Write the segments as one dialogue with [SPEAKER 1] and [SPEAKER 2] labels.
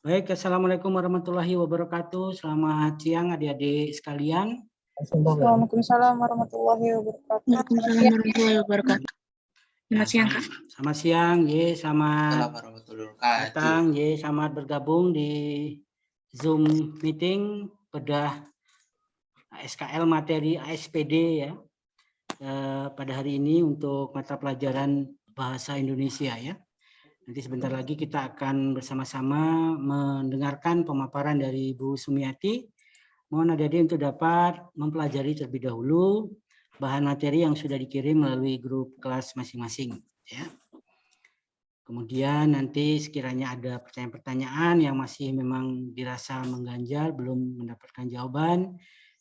[SPEAKER 1] Baik, Assalamualaikum warahmatullahi wabarakatuh. Selamat siang adik-adik sekalian.
[SPEAKER 2] Waalaikumsalam warahmatullahi wabarakatuh.
[SPEAKER 3] Waalaikumsalam warahmatullahi wabarakatuh. Selamat siang, Kak.
[SPEAKER 1] Selamat siang, selamat
[SPEAKER 4] Assalamualaikum warahmatullahi wabarakatuh.
[SPEAKER 1] datang, selamat bergabung di Zoom meeting bedah SKL materi ASPD ya. Pada hari ini untuk mata pelajaran Bahasa Indonesia ya. Nanti sebentar lagi kita akan bersama-sama mendengarkan pemaparan dari Bu Sumiati. Mohon adik-adik untuk dapat mempelajari terlebih dahulu bahan materi yang sudah dikirim melalui grup kelas masing-masing. Ya. Kemudian nanti sekiranya ada pertanyaan-pertanyaan yang masih memang dirasa mengganjal, belum mendapatkan jawaban,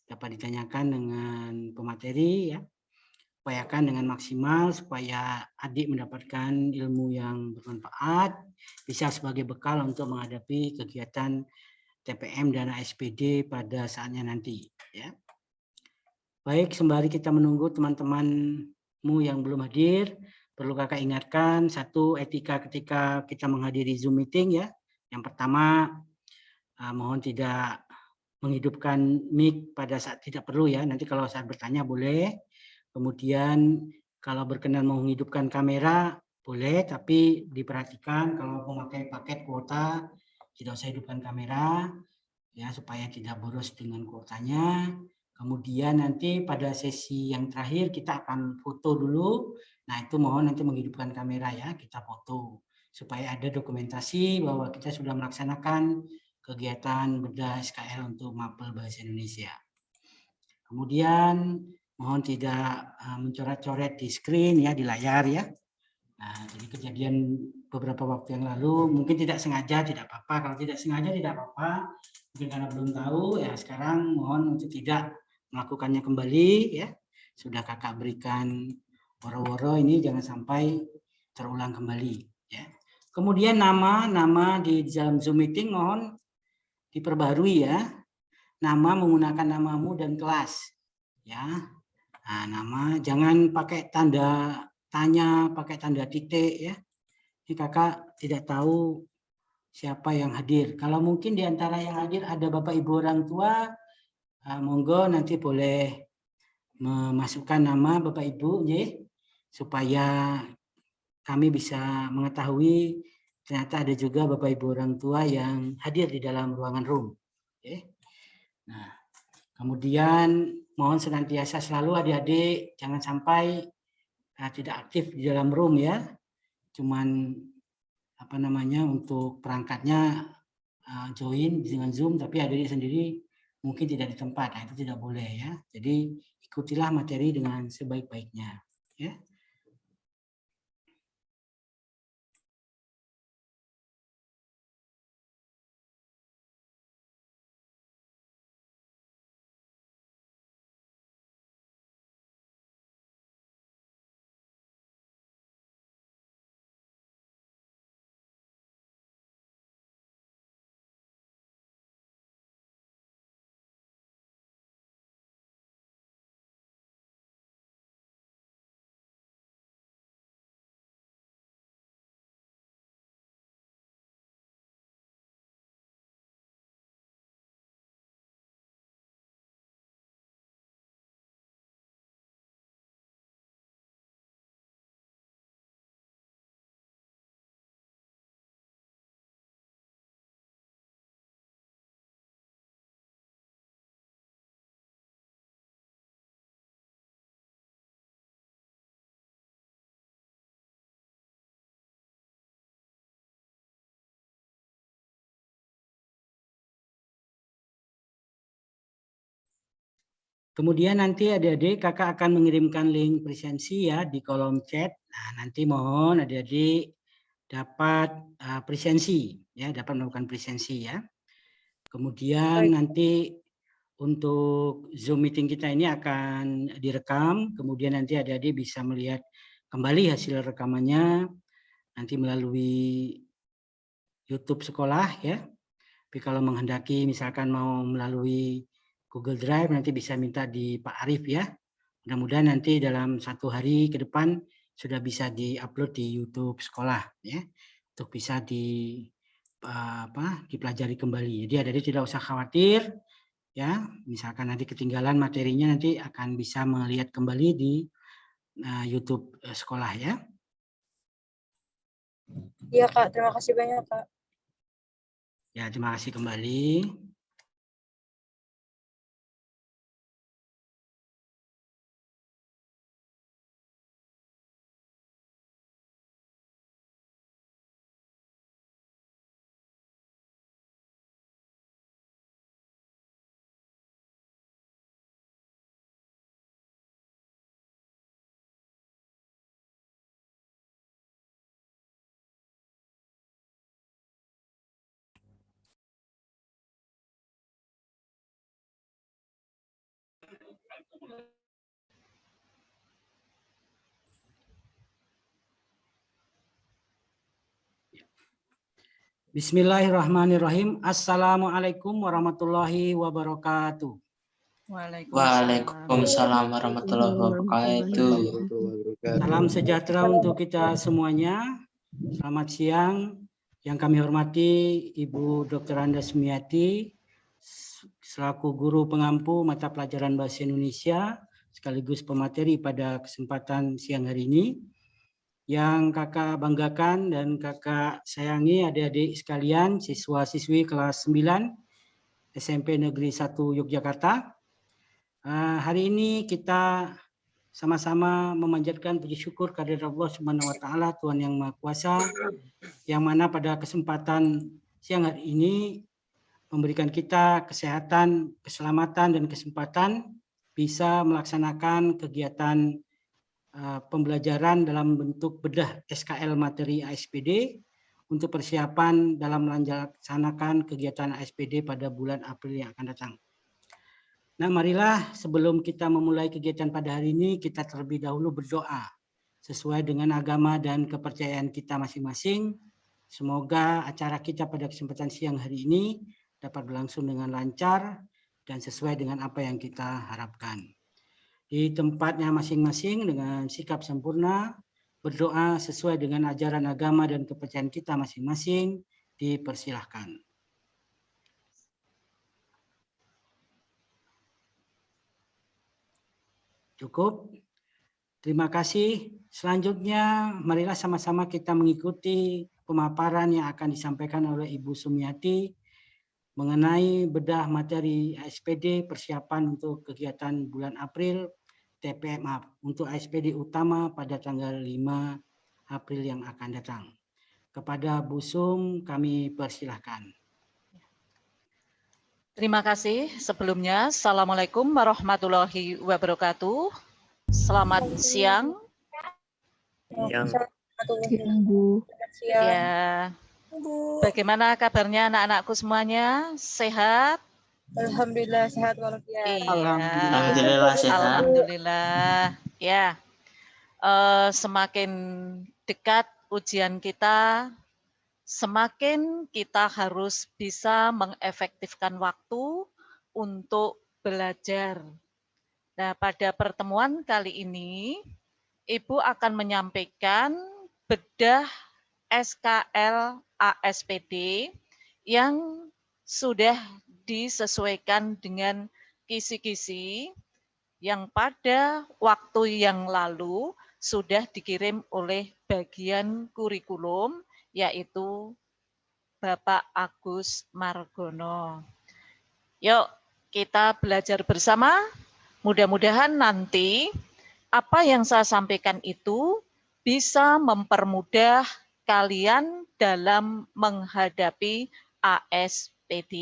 [SPEAKER 1] dapat ditanyakan dengan pemateri ya. Upayakan dengan maksimal supaya adik mendapatkan ilmu yang bermanfaat, bisa sebagai bekal untuk menghadapi kegiatan TPM dan ASPD pada saatnya nanti. Ya. Baik, sembari kita menunggu teman-temanmu yang belum hadir, perlu kakak ingatkan satu etika ketika kita menghadiri Zoom meeting ya. Yang pertama, mohon tidak menghidupkan mic pada saat tidak perlu ya. Nanti kalau saat bertanya boleh. Kemudian kalau berkenan mau menghidupkan kamera boleh, tapi diperhatikan kalau memakai paket kuota tidak usah hidupkan kamera ya supaya tidak boros dengan kuotanya. Kemudian nanti pada sesi yang terakhir kita akan foto dulu. Nah itu mohon nanti menghidupkan kamera ya, kita foto supaya ada dokumentasi bahwa kita sudah melaksanakan kegiatan bedah SKL untuk mapel bahasa Indonesia. Kemudian mohon tidak mencoret-coret di screen ya, di layar ya. Nah, jadi kejadian beberapa waktu yang lalu mungkin tidak sengaja tidak apa-apa, kalau tidak sengaja tidak apa-apa, mungkin karena belum tahu ya. Sekarang mohon untuk tidak melakukannya kembali ya. Sudah kakak berikan woro-woro, ini jangan sampai terulang kembali ya. Kemudian nama di dalam Zoom meeting mohon diperbarui ya. Nama menggunakan namamu dan kelas ya. Nah, nama jangan pakai tanda tanya, pakai tanda titik ya. Ini kakak tidak tahu siapa yang hadir. Kalau mungkin di antara yang hadir ada Bapak Ibu orang tua, monggo nanti boleh memasukkan nama Bapak Ibu ya, supaya kami bisa mengetahui ternyata ada juga Bapak Ibu orang tua yang hadir di dalam ruangan room. Okay. Nah, kemudian mohon senantiasa selalu adik-adik jangan sampai tidak aktif di dalam room ya. Cuman untuk perangkatnya join dengan Zoom, tapi adik-adik sendiri mungkin tidak di tempat. Nah, itu tidak boleh ya. Jadi ikutilah materi dengan sebaik-baiknya ya. Kemudian nanti adik-adik kakak akan mengirimkan link presensi ya di kolom chat. Nah, nanti mohon adik-adik dapat presensi ya, dapat melakukan presensi ya. Kemudian nanti untuk Zoom meeting kita ini akan direkam, kemudian nanti adik-adik bisa melihat kembali hasil rekamannya nanti melalui YouTube sekolah ya. Tapi kalau menghendaki misalkan mau melalui Google Drive nanti bisa minta di Pak Arif ya. Mudah-mudahan nanti dalam 1 hari ke depan sudah bisa di-upload di YouTube sekolah ya. Untuk bisa dipelajari kembali. Jadi adik-adik tidak usah khawatir ya, misalkan nanti ketinggalan materinya nanti akan bisa melihat kembali di YouTube sekolah ya.
[SPEAKER 2] Iya Kak, terima kasih banyak Kak.
[SPEAKER 1] Ya, terima kasih kembali. Bismillahirrahmanirrahim. Assalamualaikum warahmatullahi wabarakatuh.
[SPEAKER 4] Waalaikumsalam warahmatullahi wabarakatuh.
[SPEAKER 1] Salam sejahtera untuk kita semuanya. Selamat siang. Yang kami hormati Ibu Dr. Anda Sumiati, selaku guru pengampu mata pelajaran Bahasa Indonesia, sekaligus pemateri pada kesempatan siang hari ini. Yang kakak banggakan dan kakak sayangi adik-adik sekalian, siswa-siswi kelas 9 SMP Negeri 1 Yogyakarta. Hari ini kita sama-sama memanjatkan puji syukur kehadirat Allah Subhanahu wa taala, Tuhan yang Maha Kuasa, yang mana pada kesempatan siang hari ini memberikan kita kesehatan, keselamatan dan kesempatan bisa melaksanakan kegiatan pembelajaran dalam bentuk bedah SKL materi ASPD untuk persiapan dalam melaksanakan kegiatan ASPD pada bulan April yang akan datang. Nah, marilah sebelum kita memulai kegiatan pada hari ini, kita terlebih dahulu berdoa sesuai dengan agama dan kepercayaan kita masing-masing. Semoga acara kita pada kesempatan siang hari ini dapat berlangsung dengan lancar dan sesuai dengan apa yang kita harapkan. Di tempatnya masing-masing dengan sikap sempurna, berdoa sesuai dengan ajaran agama dan kepercayaan kita masing-masing, dipersilahkan. Cukup. Terima kasih. Selanjutnya, marilah sama-sama kita mengikuti pemaparan yang akan disampaikan oleh Ibu Sumiati mengenai bedah materi ASPD persiapan untuk kegiatan bulan April TPMA untuk ASPD utama pada tanggal 5 April yang akan datang. Kepada Bu Sum kami persilahkan.
[SPEAKER 5] Terima kasih. Sebelumnya, Assalamualaikum warahmatullahi wabarakatuh. Selamat siang.
[SPEAKER 2] Selamat siang.
[SPEAKER 5] Ya, bagaimana kabarnya anak-anakku semuanya? Sehat?
[SPEAKER 2] Alhamdulillah sehat walafiat.
[SPEAKER 5] Iya.
[SPEAKER 4] Alhamdulillah sehat.
[SPEAKER 5] Alhamdulillah. Ya, semakin dekat ujian kita, semakin kita harus bisa mengefektifkan waktu untuk belajar. Nah, pada pertemuan kali ini, Ibu akan menyampaikan bedah SKL ASPD yang sudah disesuaikan dengan kisi-kisi yang pada waktu yang lalu sudah dikirim oleh bagian kurikulum, yaitu Bapak Agus Margono. Yuk, kita belajar bersama. Mudah-mudahan nanti apa yang saya sampaikan itu bisa mempermudah kalian dalam menghadapi ASPD.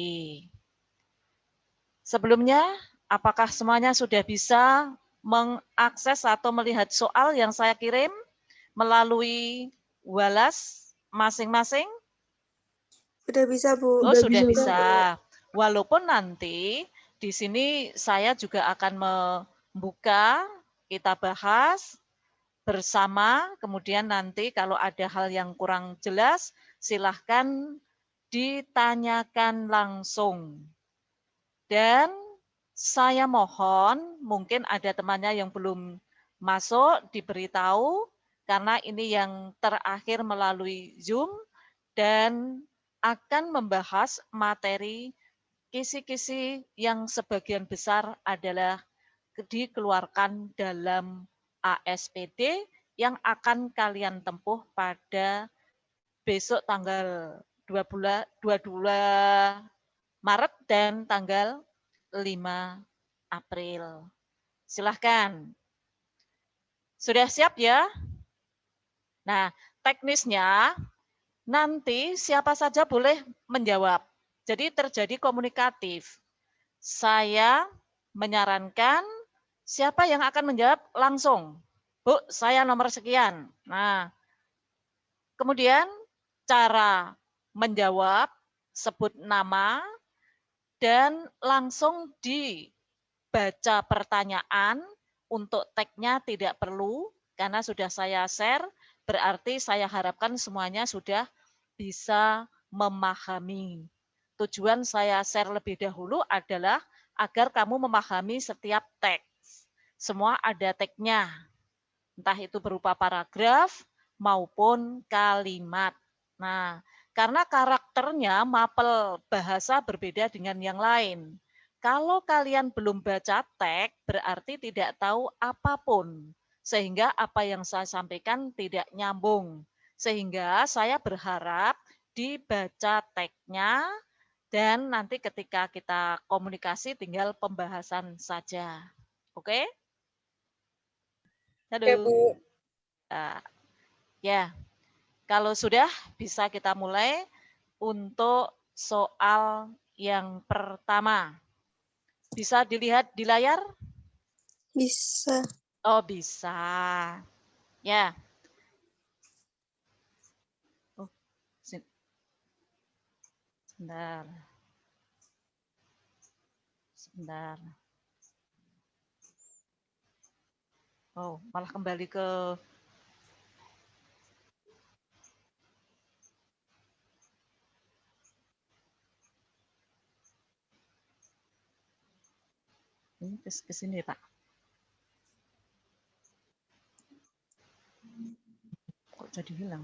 [SPEAKER 5] Sebelumnya, apakah semuanya sudah bisa mengakses atau melihat soal yang saya kirim melalui Walas masing-masing?
[SPEAKER 2] Sudah bisa, Bu.
[SPEAKER 5] Oh, sudah bisa. Walaupun nanti di sini saya juga akan membuka, kita bahas bersama, kemudian nanti kalau ada hal yang kurang jelas, silahkan ditanyakan langsung. Dan saya mohon, mungkin ada temannya yang belum masuk, diberitahu, karena ini yang terakhir melalui Zoom, dan akan membahas materi kisi-kisi yang sebagian besar adalah dikeluarkan dalam ASPD yang akan kalian tempuh pada besok tanggal 22 Maret dan tanggal 5 April. Silahkan. Sudah siap ya? Nah, teknisnya nanti siapa saja boleh menjawab. Jadi terjadi komunikatif. Saya menyarankan siapa yang akan menjawab langsung. Bu, saya nomor sekian. Nah, kemudian cara menjawab, sebut nama, dan langsung dibaca pertanyaan. Untuk tagnya tidak perlu, karena sudah saya share, berarti saya harapkan semuanya sudah bisa memahami. Tujuan saya share lebih dahulu adalah agar kamu memahami setiap teks. Semua ada tagnya, entah itu berupa paragraf maupun kalimat. Nah, karena karakternya mapel bahasa berbeda dengan yang lain. Kalau kalian belum baca teks, berarti tidak tahu apapun. Sehingga apa yang saya sampaikan tidak nyambung. Sehingga saya berharap dibaca teksnya dan nanti ketika kita komunikasi tinggal pembahasan saja. Oke?
[SPEAKER 2] Oke,
[SPEAKER 5] Halo.
[SPEAKER 2] Bu.
[SPEAKER 5] Ya, kalau sudah bisa kita mulai untuk soal yang pertama. Bisa dilihat di layar?
[SPEAKER 2] Bisa.
[SPEAKER 5] Oh, bisa. Ya. Oh, sebentar. Sebentar. Oh, malah kembali ke ini ke sini, Pak. Kok jadi hilang?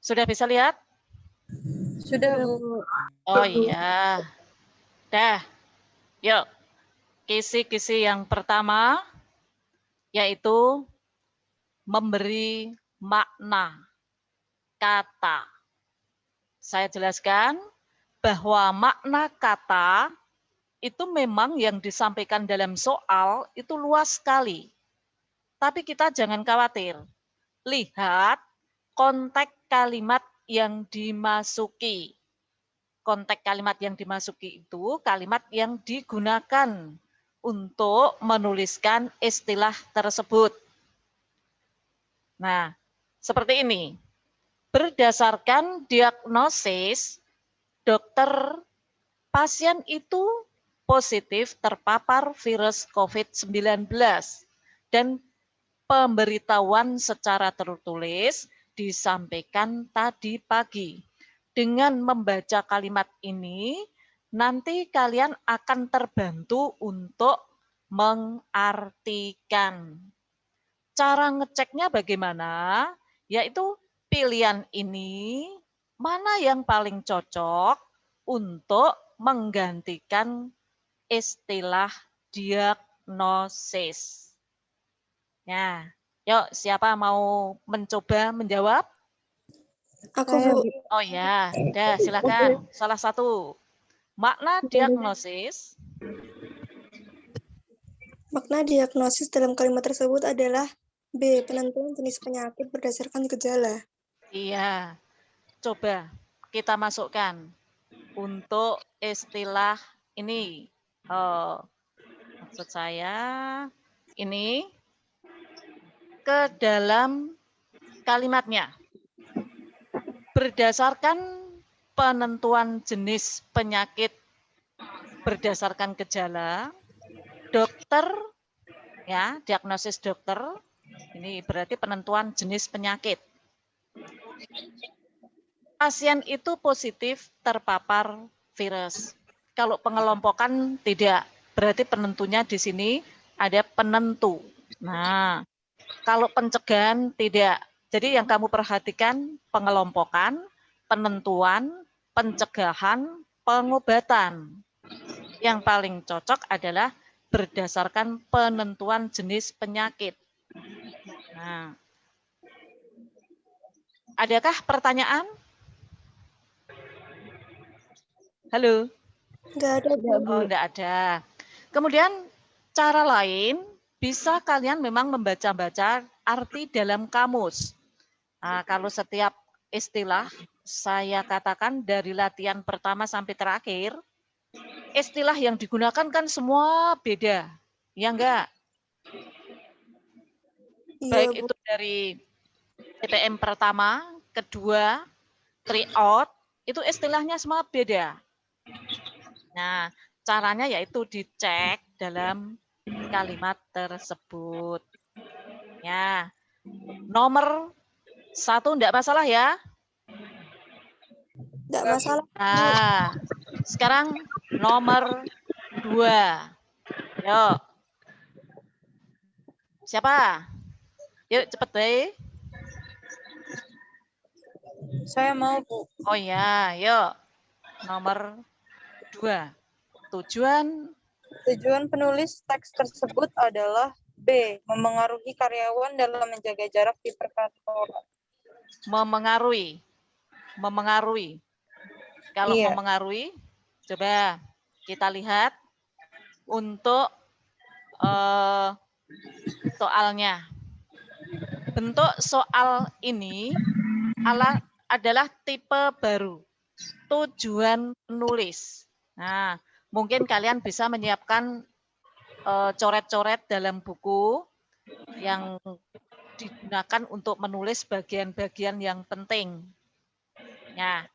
[SPEAKER 5] Sudah bisa lihat?
[SPEAKER 2] Sudah, Bu.
[SPEAKER 5] Oh iya. Dah. Yuk. Kisi-kisi yang pertama yaitu memberi makna kata. Saya jelaskan bahwa makna kata itu memang yang disampaikan dalam soal itu luas sekali. Tapi kita jangan khawatir. Lihat konteks kalimat yang dimasuki. Konteks kalimat yang dimasuki itu kalimat yang digunakan untuk menuliskan istilah tersebut. Nah, seperti ini. Berdasarkan diagnosis, dokter pasien itu positif terpapar virus COVID-19 dan pemberitahuan secara tertulis disampaikan tadi pagi. Dengan membaca kalimat ini, nanti kalian akan terbantu untuk mengartikan. Cara ngeceknya bagaimana? Yaitu pilihan ini mana yang paling cocok untuk menggantikan istilah diagnosis. Ya, yuk siapa mau mencoba menjawab?
[SPEAKER 2] Aku, Bu.
[SPEAKER 5] Oh ya, dah silakan. Salah satu. Makna diagnosis.
[SPEAKER 2] Makna diagnosis dalam kalimat tersebut adalah B. Penentuan jenis penyakit berdasarkan gejala.
[SPEAKER 5] Iya, coba kita masukkan untuk istilah ini. Maksud saya ini ke dalam kalimatnya. Berdasarkan penentuan jenis penyakit berdasarkan gejala, dokter, ya, diagnosis dokter, ini berarti penentuan jenis penyakit. pasien itu positif terpapar virus. Kalau pengelompokan tidak, berarti penentunya di sini ada penentu. Nah, kalau pencegahan tidak. Jadi yang kamu perhatikan pengelompokan, penentuan, pencegahan, pengobatan. Yang paling cocok adalah berdasarkan penentuan jenis penyakit. Nah, adakah pertanyaan? Halo?
[SPEAKER 2] Nggak ada, Bu.
[SPEAKER 5] Oh, enggak ada. Kemudian cara lain bisa kalian memang membaca-baca arti dalam kamus. Nah, kalau setiap istilah saya katakan dari latihan pertama sampai terakhir, istilah yang digunakan kan semua beda. Ya enggak?
[SPEAKER 2] Iya,
[SPEAKER 5] Baik
[SPEAKER 2] Bu.
[SPEAKER 5] itu dari TPM pertama, kedua, tryout, itu istilahnya semua beda. Nah, caranya yaitu dicek dalam kalimat tersebut. Ya, nomor 1 enggak masalah ya.
[SPEAKER 2] Nggak masalah.
[SPEAKER 5] Nah, sekarang nomor 2. Yuk. Siapa? Yuk cepet deh.
[SPEAKER 6] Saya mau, Bu.
[SPEAKER 5] Oh ya, yuk. Nomor 2. Tujuan
[SPEAKER 6] Tujuan penulis teks tersebut adalah B. Memengaruhi karyawan dalam menjaga jarak di perkantoran.
[SPEAKER 5] memengaruhi. Memengaruhi. Kalau
[SPEAKER 6] Iya.
[SPEAKER 5] memengaruhi, coba kita lihat untuk soalnya. Bentuk soal ini adalah tipe baru. Tujuan penulis. Nah, mungkin kalian bisa menyiapkan coret-coret dalam buku yang digunakan untuk menulis bagian-bagian yang penting. Nah,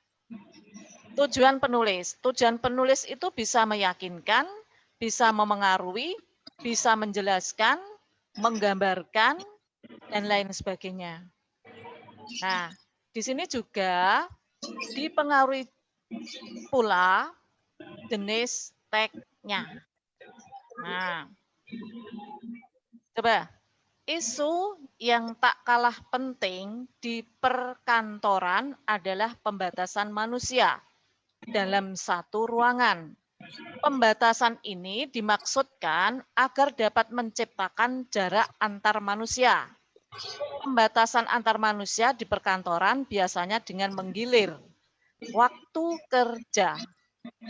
[SPEAKER 5] tujuan penulis. Tujuan penulis itu bisa meyakinkan, bisa memengaruhi, bisa menjelaskan, menggambarkan, dan lain sebagainya. Nah, di sini juga dipengaruhi pula jenis tagnya. Nah, coba isu yang tak kalah penting di perkantoran adalah pembatasan manusia dalam satu ruangan. Pembatasan ini dimaksudkan agar dapat menciptakan jarak antar manusia. Pembatasan antar manusia di perkantoran biasanya dengan menggilir waktu kerja.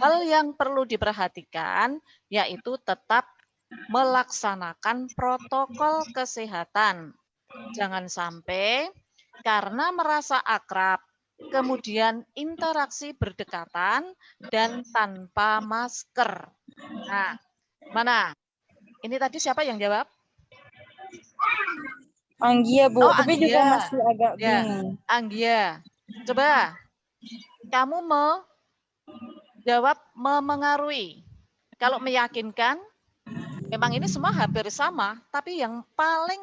[SPEAKER 5] Hal yang perlu diperhatikan yaitu tetap melaksanakan protokol kesehatan. Jangan sampai karena merasa akrab, kemudian interaksi berdekatan dan tanpa masker. Nah, mana? Ini tadi siapa yang jawab?
[SPEAKER 6] Anggia, Bu.
[SPEAKER 5] Oh,
[SPEAKER 6] Tapi juga
[SPEAKER 5] Anggia.
[SPEAKER 6] masih agak
[SPEAKER 5] Ya,
[SPEAKER 6] bingung.
[SPEAKER 5] Anggia. Coba kamu jawab memengaruhi. Kalau meyakinkan, memang ini semua hampir sama, tapi yang paling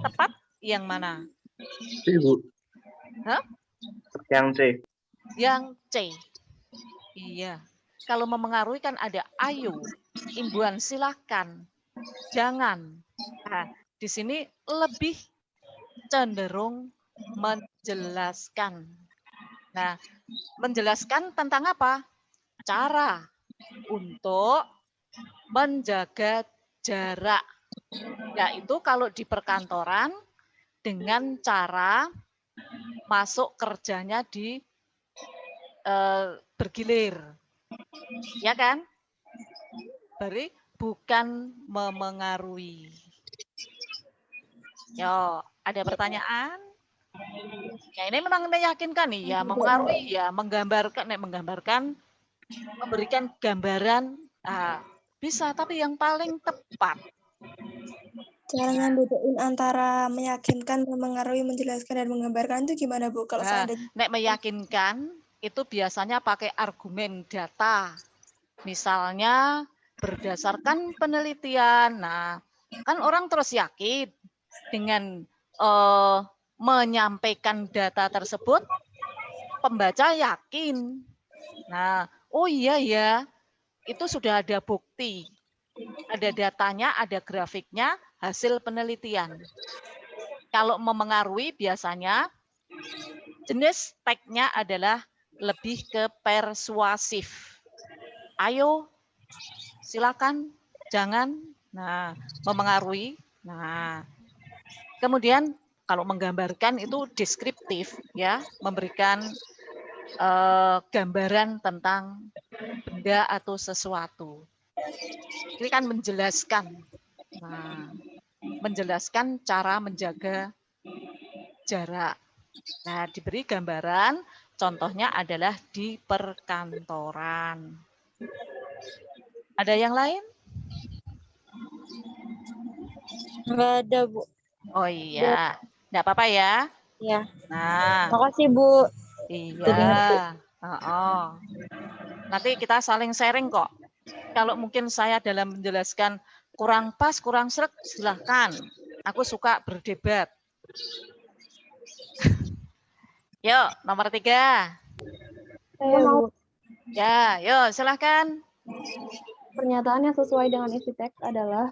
[SPEAKER 5] tepat yang mana?
[SPEAKER 7] Bu.
[SPEAKER 5] Hah?
[SPEAKER 7] Yang C.
[SPEAKER 5] Yang C. Iya. Kalau memengaruhi kan ada ayo, imbuhan silakan, jangan. Nah, di sini lebih cenderung menjelaskan. Nah, menjelaskan tentang apa? Cara untuk menjaga jarak. Yaitu kalau di perkantoran dengan cara masuk kerjanya di bergilir. Ya kan? Berarti bukan memengaruhi. Yo, ada pertanyaan? Ya ini memang meyakinkan nih, ya memengaruhi, ya menggambarkan, memberikan gambaran, bisa, tapi yang paling tepat.
[SPEAKER 2] Caranya bedain antara meyakinkan, memengaruhi, menjelaskan, dan menggambarkan itu gimana, Bu? Kalau seandainya
[SPEAKER 5] Nek meyakinkan itu biasanya pakai argumen data. Misalnya berdasarkan penelitian. Nah, kan orang terus yakin dengan menyampaikan data tersebut, pembaca yakin. Nah, oh iya ya, itu sudah ada bukti. Ada datanya, ada grafiknya, hasil penelitian. Kalau memengaruhi biasanya jenis tag-nya adalah lebih ke persuasif. Ayo, silakan, jangan. Nah, memengaruhi. Nah, kemudian kalau menggambarkan itu deskriptif, ya, memberikan gambaran tentang benda atau sesuatu. Ini kan menjelaskan. Nah, menjelaskan cara menjaga jarak. Nah, diberi gambaran, contohnya adalah di perkantoran. Ada yang lain?
[SPEAKER 6] Enggak ada, Bu.
[SPEAKER 5] Oh iya, enggak apa-apa ya.
[SPEAKER 6] Ya.
[SPEAKER 5] Nah,
[SPEAKER 6] Makasih, Bu.
[SPEAKER 5] iya. Nanti kita saling sharing kok. Kalau mungkin saya dalam menjelaskan kurang pas, kurang sreg, silahkan. Aku suka berdebat. Yuk, nomor 3.
[SPEAKER 8] Saya mau
[SPEAKER 5] Ya, yuk silahkan.
[SPEAKER 8] pernyataan yang sesuai dengan isi teks adalah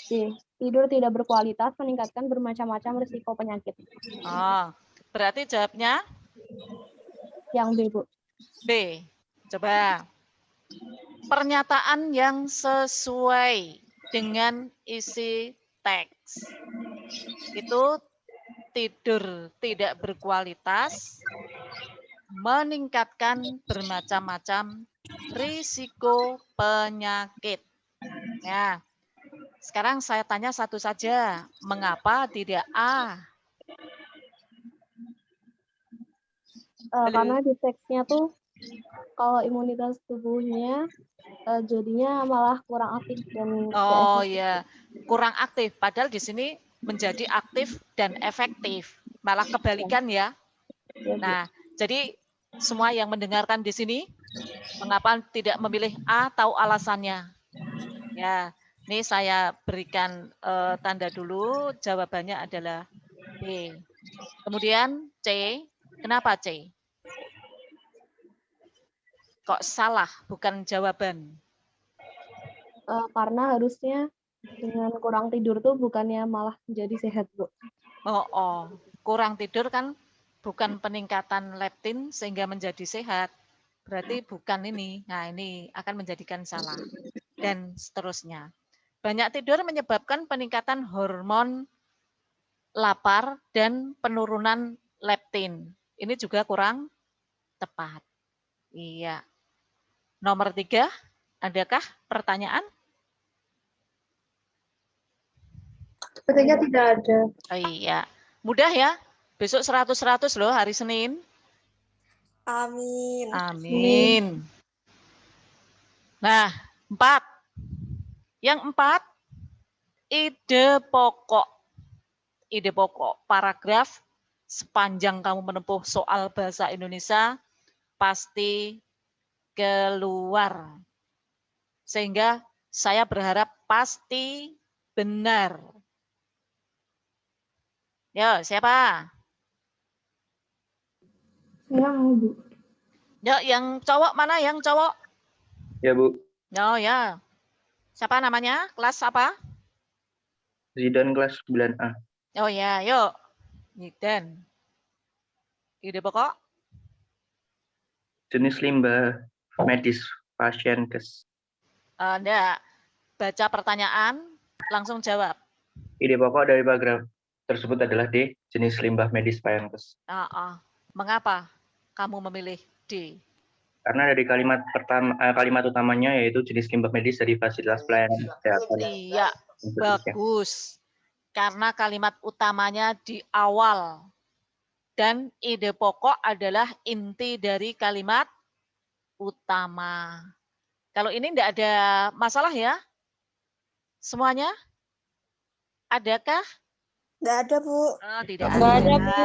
[SPEAKER 8] C. Tidur tidak berkualitas meningkatkan bermacam-macam risiko penyakit.
[SPEAKER 5] Oh, berarti jawabnya
[SPEAKER 8] Yang B, Bu.
[SPEAKER 5] B. Coba. Pernyataan yang sesuai dengan isi teks. Itu tidur tidak berkualitas meningkatkan bermacam-macam risiko penyakit. Ya. Sekarang saya tanya satu saja, mengapa tidak A?
[SPEAKER 8] Karena di teksnya tuh kalau imunitas tubuhnya jadinya malah kurang aktif dan
[SPEAKER 5] Oh ya, kurang aktif. Padahal di sini menjadi aktif dan efektif. Malah kebalikan ya. Nah, jadi semua yang mendengarkan di sini, mengapa tidak memilih A, tahu alasannya? Ya, ini saya berikan tanda dulu, jawabannya adalah B. Kemudian C, kenapa C? Kok salah, bukan jawaban?
[SPEAKER 8] karena harusnya dengan kurang tidur tuh bukannya malah jadi sehat, Bu.
[SPEAKER 5] Oh, kurang tidur kan bukan peningkatan leptin sehingga menjadi sehat. Berarti bukan ini. Nah, ini akan menjadikan salah. Dan seterusnya. Banyak tidur menyebabkan peningkatan hormon lapar dan penurunan leptin. Ini juga kurang tepat. Iya. Nomor 3, adakah pertanyaan?
[SPEAKER 6] Sepertinya tidak ada.
[SPEAKER 5] Oh, iya. Mudah ya. Besok 100-100 loh hari Senin.
[SPEAKER 2] Amin.
[SPEAKER 5] Amin. Nah, 4. Yang 4, ide pokok. Ide pokok, paragraf sepanjang kamu menempuh soal bahasa Indonesia pasti keluar. Sehingga saya berharap pasti benar. Yo, siapa?
[SPEAKER 8] Saya mau, Bu.
[SPEAKER 5] Yo, yang cowok mana yang cowok?
[SPEAKER 7] Ya, Bu.
[SPEAKER 5] Yo, ya. Siapa namanya? Kelas apa?
[SPEAKER 7] Zidan kelas 9A.
[SPEAKER 5] Oh ya, yuk. Zidan. Ide pokok?
[SPEAKER 7] Jenis limbah medis pasien kes.
[SPEAKER 5] Enggak. Baca pertanyaan, langsung jawab.
[SPEAKER 7] Ide pokok dari paragraf tersebut adalah D. Jenis limbah medis pasien kes.
[SPEAKER 5] Mengapa kamu memilih D?
[SPEAKER 7] Karena dari kalimat pertama, kalimat utamanya yaitu jenis limbah medis dari fasilitas pelayanan kesehatan.
[SPEAKER 5] Iya, bagus. Karena kalimat utamanya di awal. Dan ide pokok adalah inti dari kalimat utama. Kalau ini tidak ada masalah ya? Semuanya? Adakah?
[SPEAKER 2] Nggak ada, Bu.
[SPEAKER 5] Tidak
[SPEAKER 6] Nggak
[SPEAKER 5] ada.
[SPEAKER 6] ada, Bu.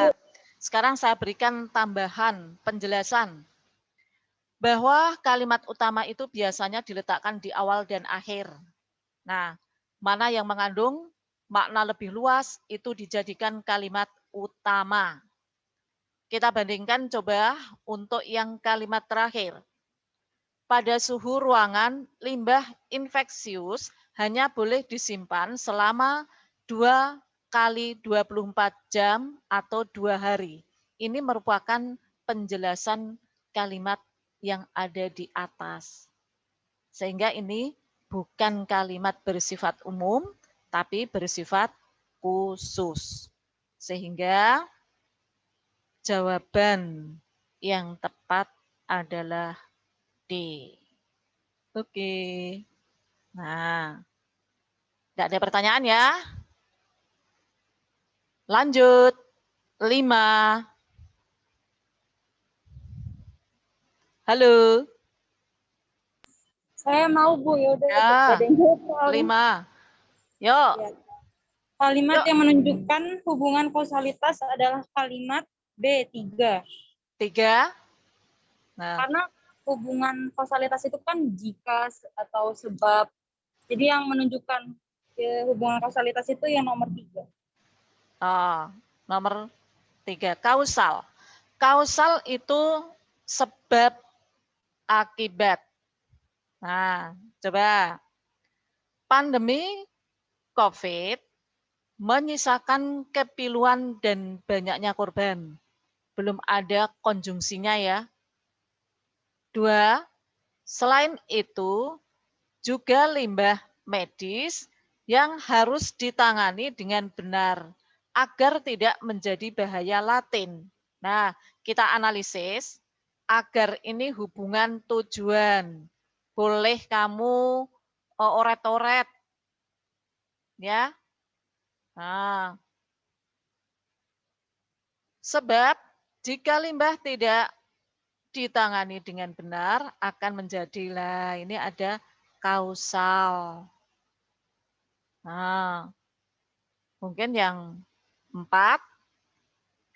[SPEAKER 5] Sekarang saya berikan tambahan penjelasan. Bahwa kalimat utama itu biasanya diletakkan di awal dan akhir. Nah, mana yang mengandung makna lebih luas itu dijadikan kalimat utama. Kita bandingkan coba untuk yang kalimat terakhir. Pada suhu ruangan, limbah infeksius hanya boleh disimpan selama 2 kali 24 jam atau 2 hari. Ini merupakan penjelasan kalimat yang ada di atas. Sehingga ini bukan kalimat bersifat umum, tapi bersifat khusus. Sehingga jawaban yang tepat adalah D. Oke. Nah, tidak ada pertanyaan ya? Lanjut. 5. Halo.
[SPEAKER 6] Saya mau, Bu. Ya udah.
[SPEAKER 5] Ya,
[SPEAKER 6] Ada yang jawab soalnya.
[SPEAKER 5] 5. Yuk.
[SPEAKER 6] Ya. Kalimat
[SPEAKER 5] Yuk.
[SPEAKER 6] yang menunjukkan hubungan kausalitas adalah kalimat B3.
[SPEAKER 5] 3. Nah,
[SPEAKER 6] Karena hubungan kausalitas itu kan jika atau sebab. Jadi yang menunjukkan hubungan kausalitas itu yang nomor 3.
[SPEAKER 5] Nomor 3, kausal. Kausal itu sebab akibat. Nah, coba. Pandemi COVID menyisakan kepiluan dan banyaknya korban. Belum ada konjungsinya ya. 2, selain itu juga limbah medis yang harus ditangani dengan benar agar tidak menjadi bahaya laten. Nah, kita analisis agar ini hubungan tujuan. Boleh kamu oret-oret. Ya. Nah, sebab jika limbah tidak ditangani dengan benar akan menjadilah ini ada kausal. Nah, mungkin yang 4,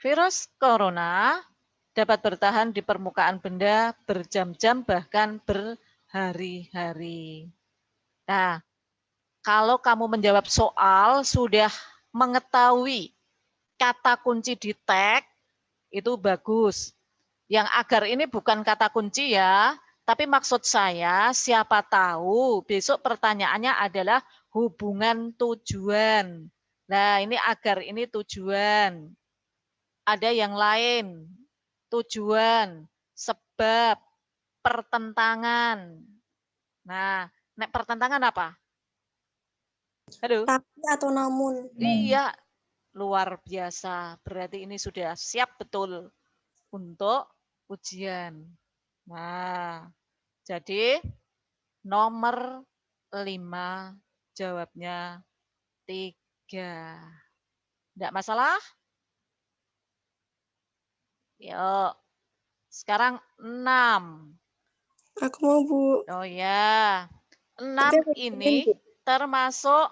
[SPEAKER 5] virus corona dapat bertahan di permukaan benda berjam-jam bahkan berhari-hari. Nah, kalau kamu menjawab soal sudah mengetahui kata kunci di tag, itu bagus. Yang agar ini bukan kata kunci ya, tapi maksud saya siapa tahu besok pertanyaannya adalah hubungan tujuan. Nah, ini agar ini tujuan. Ada yang lain, tujuan, sebab, pertentangan. Nah, nek pertentangan apa? Halo?
[SPEAKER 2] Tapi atau namun.
[SPEAKER 5] Iya, luar biasa. Berarti ini sudah siap betul untuk ujian. Nah, jadi nomor 5 jawabnya 3. Tidak masalah? Yuk. Sekarang 6.
[SPEAKER 2] Aku mau, Bu.
[SPEAKER 5] Oh ya. 6
[SPEAKER 2] Tapi aku
[SPEAKER 5] ini
[SPEAKER 2] Bu.
[SPEAKER 5] termasuk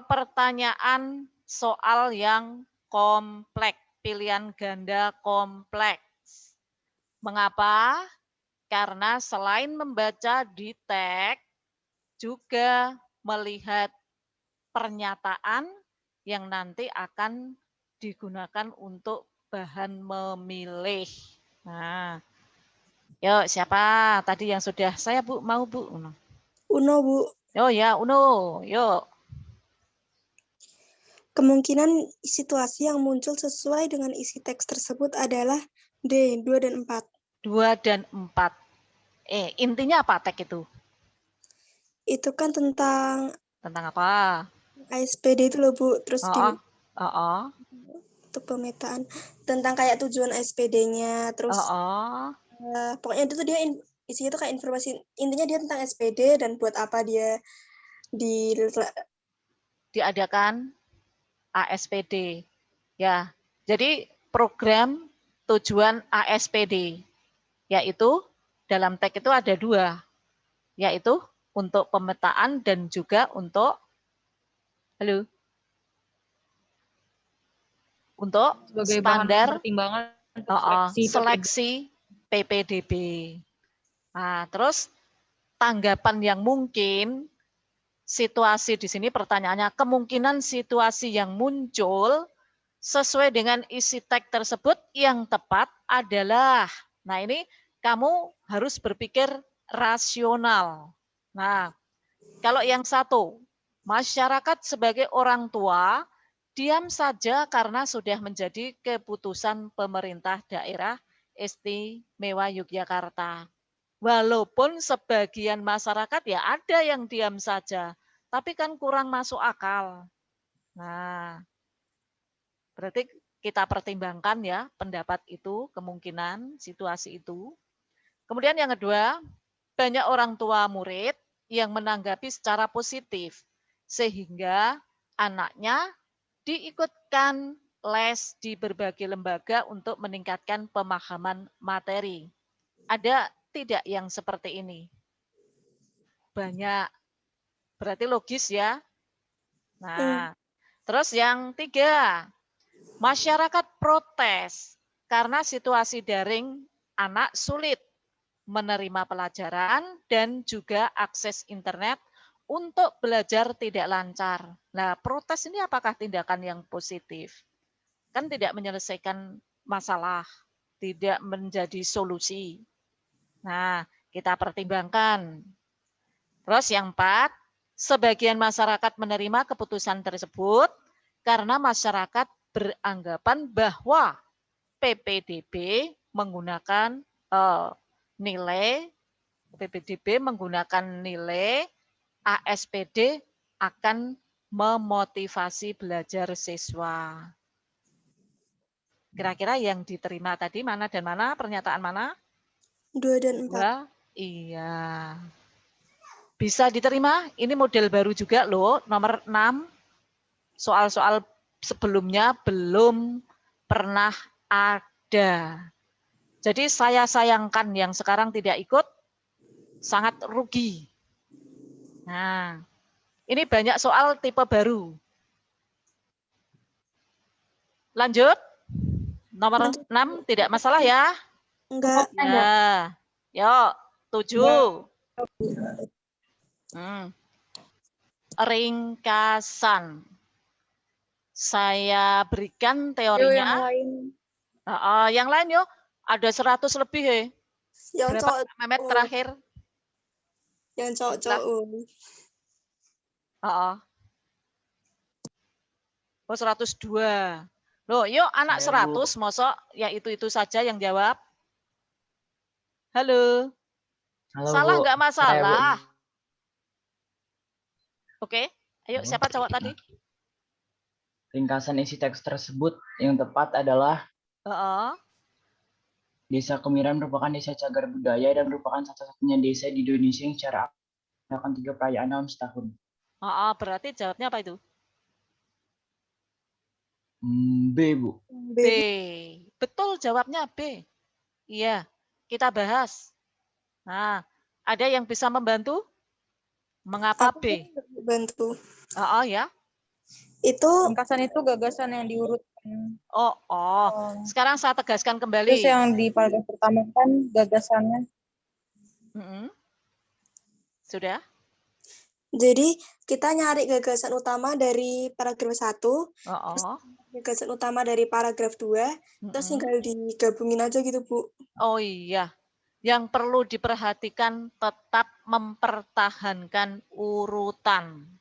[SPEAKER 5] pertanyaan soal yang kompleks, pilihan ganda kompleks. Mengapa? Karena selain membaca di teks, juga melihat pernyataan yang nanti akan digunakan untuk bahan memilih. Nah, yuk siapa tadi yang sudah saya Bu mau Bu?
[SPEAKER 2] Uno, Bu.
[SPEAKER 5] Oh ya Uno, yuk.
[SPEAKER 2] Kemungkinan situasi yang muncul sesuai dengan isi teks tersebut adalah D, 2 dan 4.
[SPEAKER 5] 2 dan 4. Intinya apa teks itu?
[SPEAKER 2] Itu kan tentang
[SPEAKER 5] apa?
[SPEAKER 2] ASPD itu loh, Bu. Terus untuk pemetaan. Tentang kayak tujuan ASPD-nya. Terus pokoknya itu tuh dia isinya tuh kayak informasi. Intinya dia tentang SPD dan buat apa dia
[SPEAKER 5] diadakan ASPD. Ya, jadi program tujuan ASPD, yaitu dalam teks itu ada 2, yaitu untuk pemetaan dan juga untuk untuk
[SPEAKER 6] sebagai
[SPEAKER 5] standar
[SPEAKER 6] pertimbangan
[SPEAKER 5] seleksi PPDB. Nah, terus tanggapan yang mungkin situasi di sini pertanyaannya kemungkinan situasi yang muncul sesuai dengan isi teks tersebut yang tepat adalah, nah ini kamu harus berpikir rasional. Nah, kalau yang satu, masyarakat sebagai orang tua diam saja karena sudah menjadi keputusan pemerintah daerah istimewa Yogyakarta. Walaupun sebagian masyarakat ya ada yang diam saja, tapi kan kurang masuk akal. Nah, berarti kita pertimbangkan ya pendapat itu, kemungkinan situasi itu. Kemudian yang kedua, banyak orang tua murid yang menanggapi secara positif, sehingga anaknya diikutkan les di berbagai lembaga untuk meningkatkan pemahaman materi. Ada tidak yang seperti ini? Banyak. Berarti logis ya. Nah, terus yang tiga, masyarakat protes karena situasi daring anak sulit menerima pelajaran dan juga akses internet untuk belajar tidak lancar. Nah, protes ini apakah tindakan yang positif? Kan tidak menyelesaikan masalah, tidak menjadi solusi. Nah, kita pertimbangkan. Terus yang empat, sebagian masyarakat menerima keputusan tersebut karena masyarakat beranggapan bahwa PPDB menggunakan nilai ASPD akan memotivasi belajar siswa. Kira-kira yang diterima tadi mana dan mana? Pernyataan mana?
[SPEAKER 2] 2 dan 4.
[SPEAKER 5] Iya. Bisa diterima? Ini model baru juga loh, nomor 6. Soal-soal sebelumnya belum pernah ada. Jadi saya sayangkan yang sekarang tidak ikut, sangat rugi. Nah, ini banyak soal tipe baru. Lanjut. Nomor 6 tidak masalah ya?
[SPEAKER 2] Enggak.
[SPEAKER 5] Ya. Yuk, 7. Ringkasan. Saya berikan teorinya. Yang lain yuk. Ada 100 lebih.
[SPEAKER 2] Yang
[SPEAKER 5] berapa
[SPEAKER 2] cowok.
[SPEAKER 5] Mehmet terakhir?
[SPEAKER 2] Yang cowok-cowok.
[SPEAKER 5] Oh, 102. Loh, yuk anak 100, mosok ya itu saja yang jawab. Halo.
[SPEAKER 4] Halo,
[SPEAKER 5] salah
[SPEAKER 4] Bu.
[SPEAKER 5] nggak masalah.
[SPEAKER 4] Bu.
[SPEAKER 5] Oke, ayo siapa cowok tadi?
[SPEAKER 4] Ringkasan isi teks tersebut yang tepat adalah Desa Kemiren merupakan desa cagar budaya dan merupakan satu-satunya desa di Indonesia yang secara melakukan 3 perayaan dalam setahun.
[SPEAKER 5] Berarti jawabnya apa itu?
[SPEAKER 4] B, Bu.
[SPEAKER 5] B. Betul jawabnya B. Iya, kita bahas. Nah, ada yang bisa membantu? Mengapa B?
[SPEAKER 2] Bantu.
[SPEAKER 5] Ya.
[SPEAKER 2] Itu
[SPEAKER 6] ringkasan itu gagasan yang diurutkan.
[SPEAKER 5] Sekarang saya tegaskan kembali.
[SPEAKER 6] Terus yang di paragraf pertama kan gagasannya.
[SPEAKER 5] Sudah?
[SPEAKER 2] Jadi kita nyari gagasan utama dari paragraf 1, gagasan utama dari paragraf 2, terus tinggal digabungin aja gitu, Bu.
[SPEAKER 5] Oh iya. Yang perlu diperhatikan tetap mempertahankan urutan.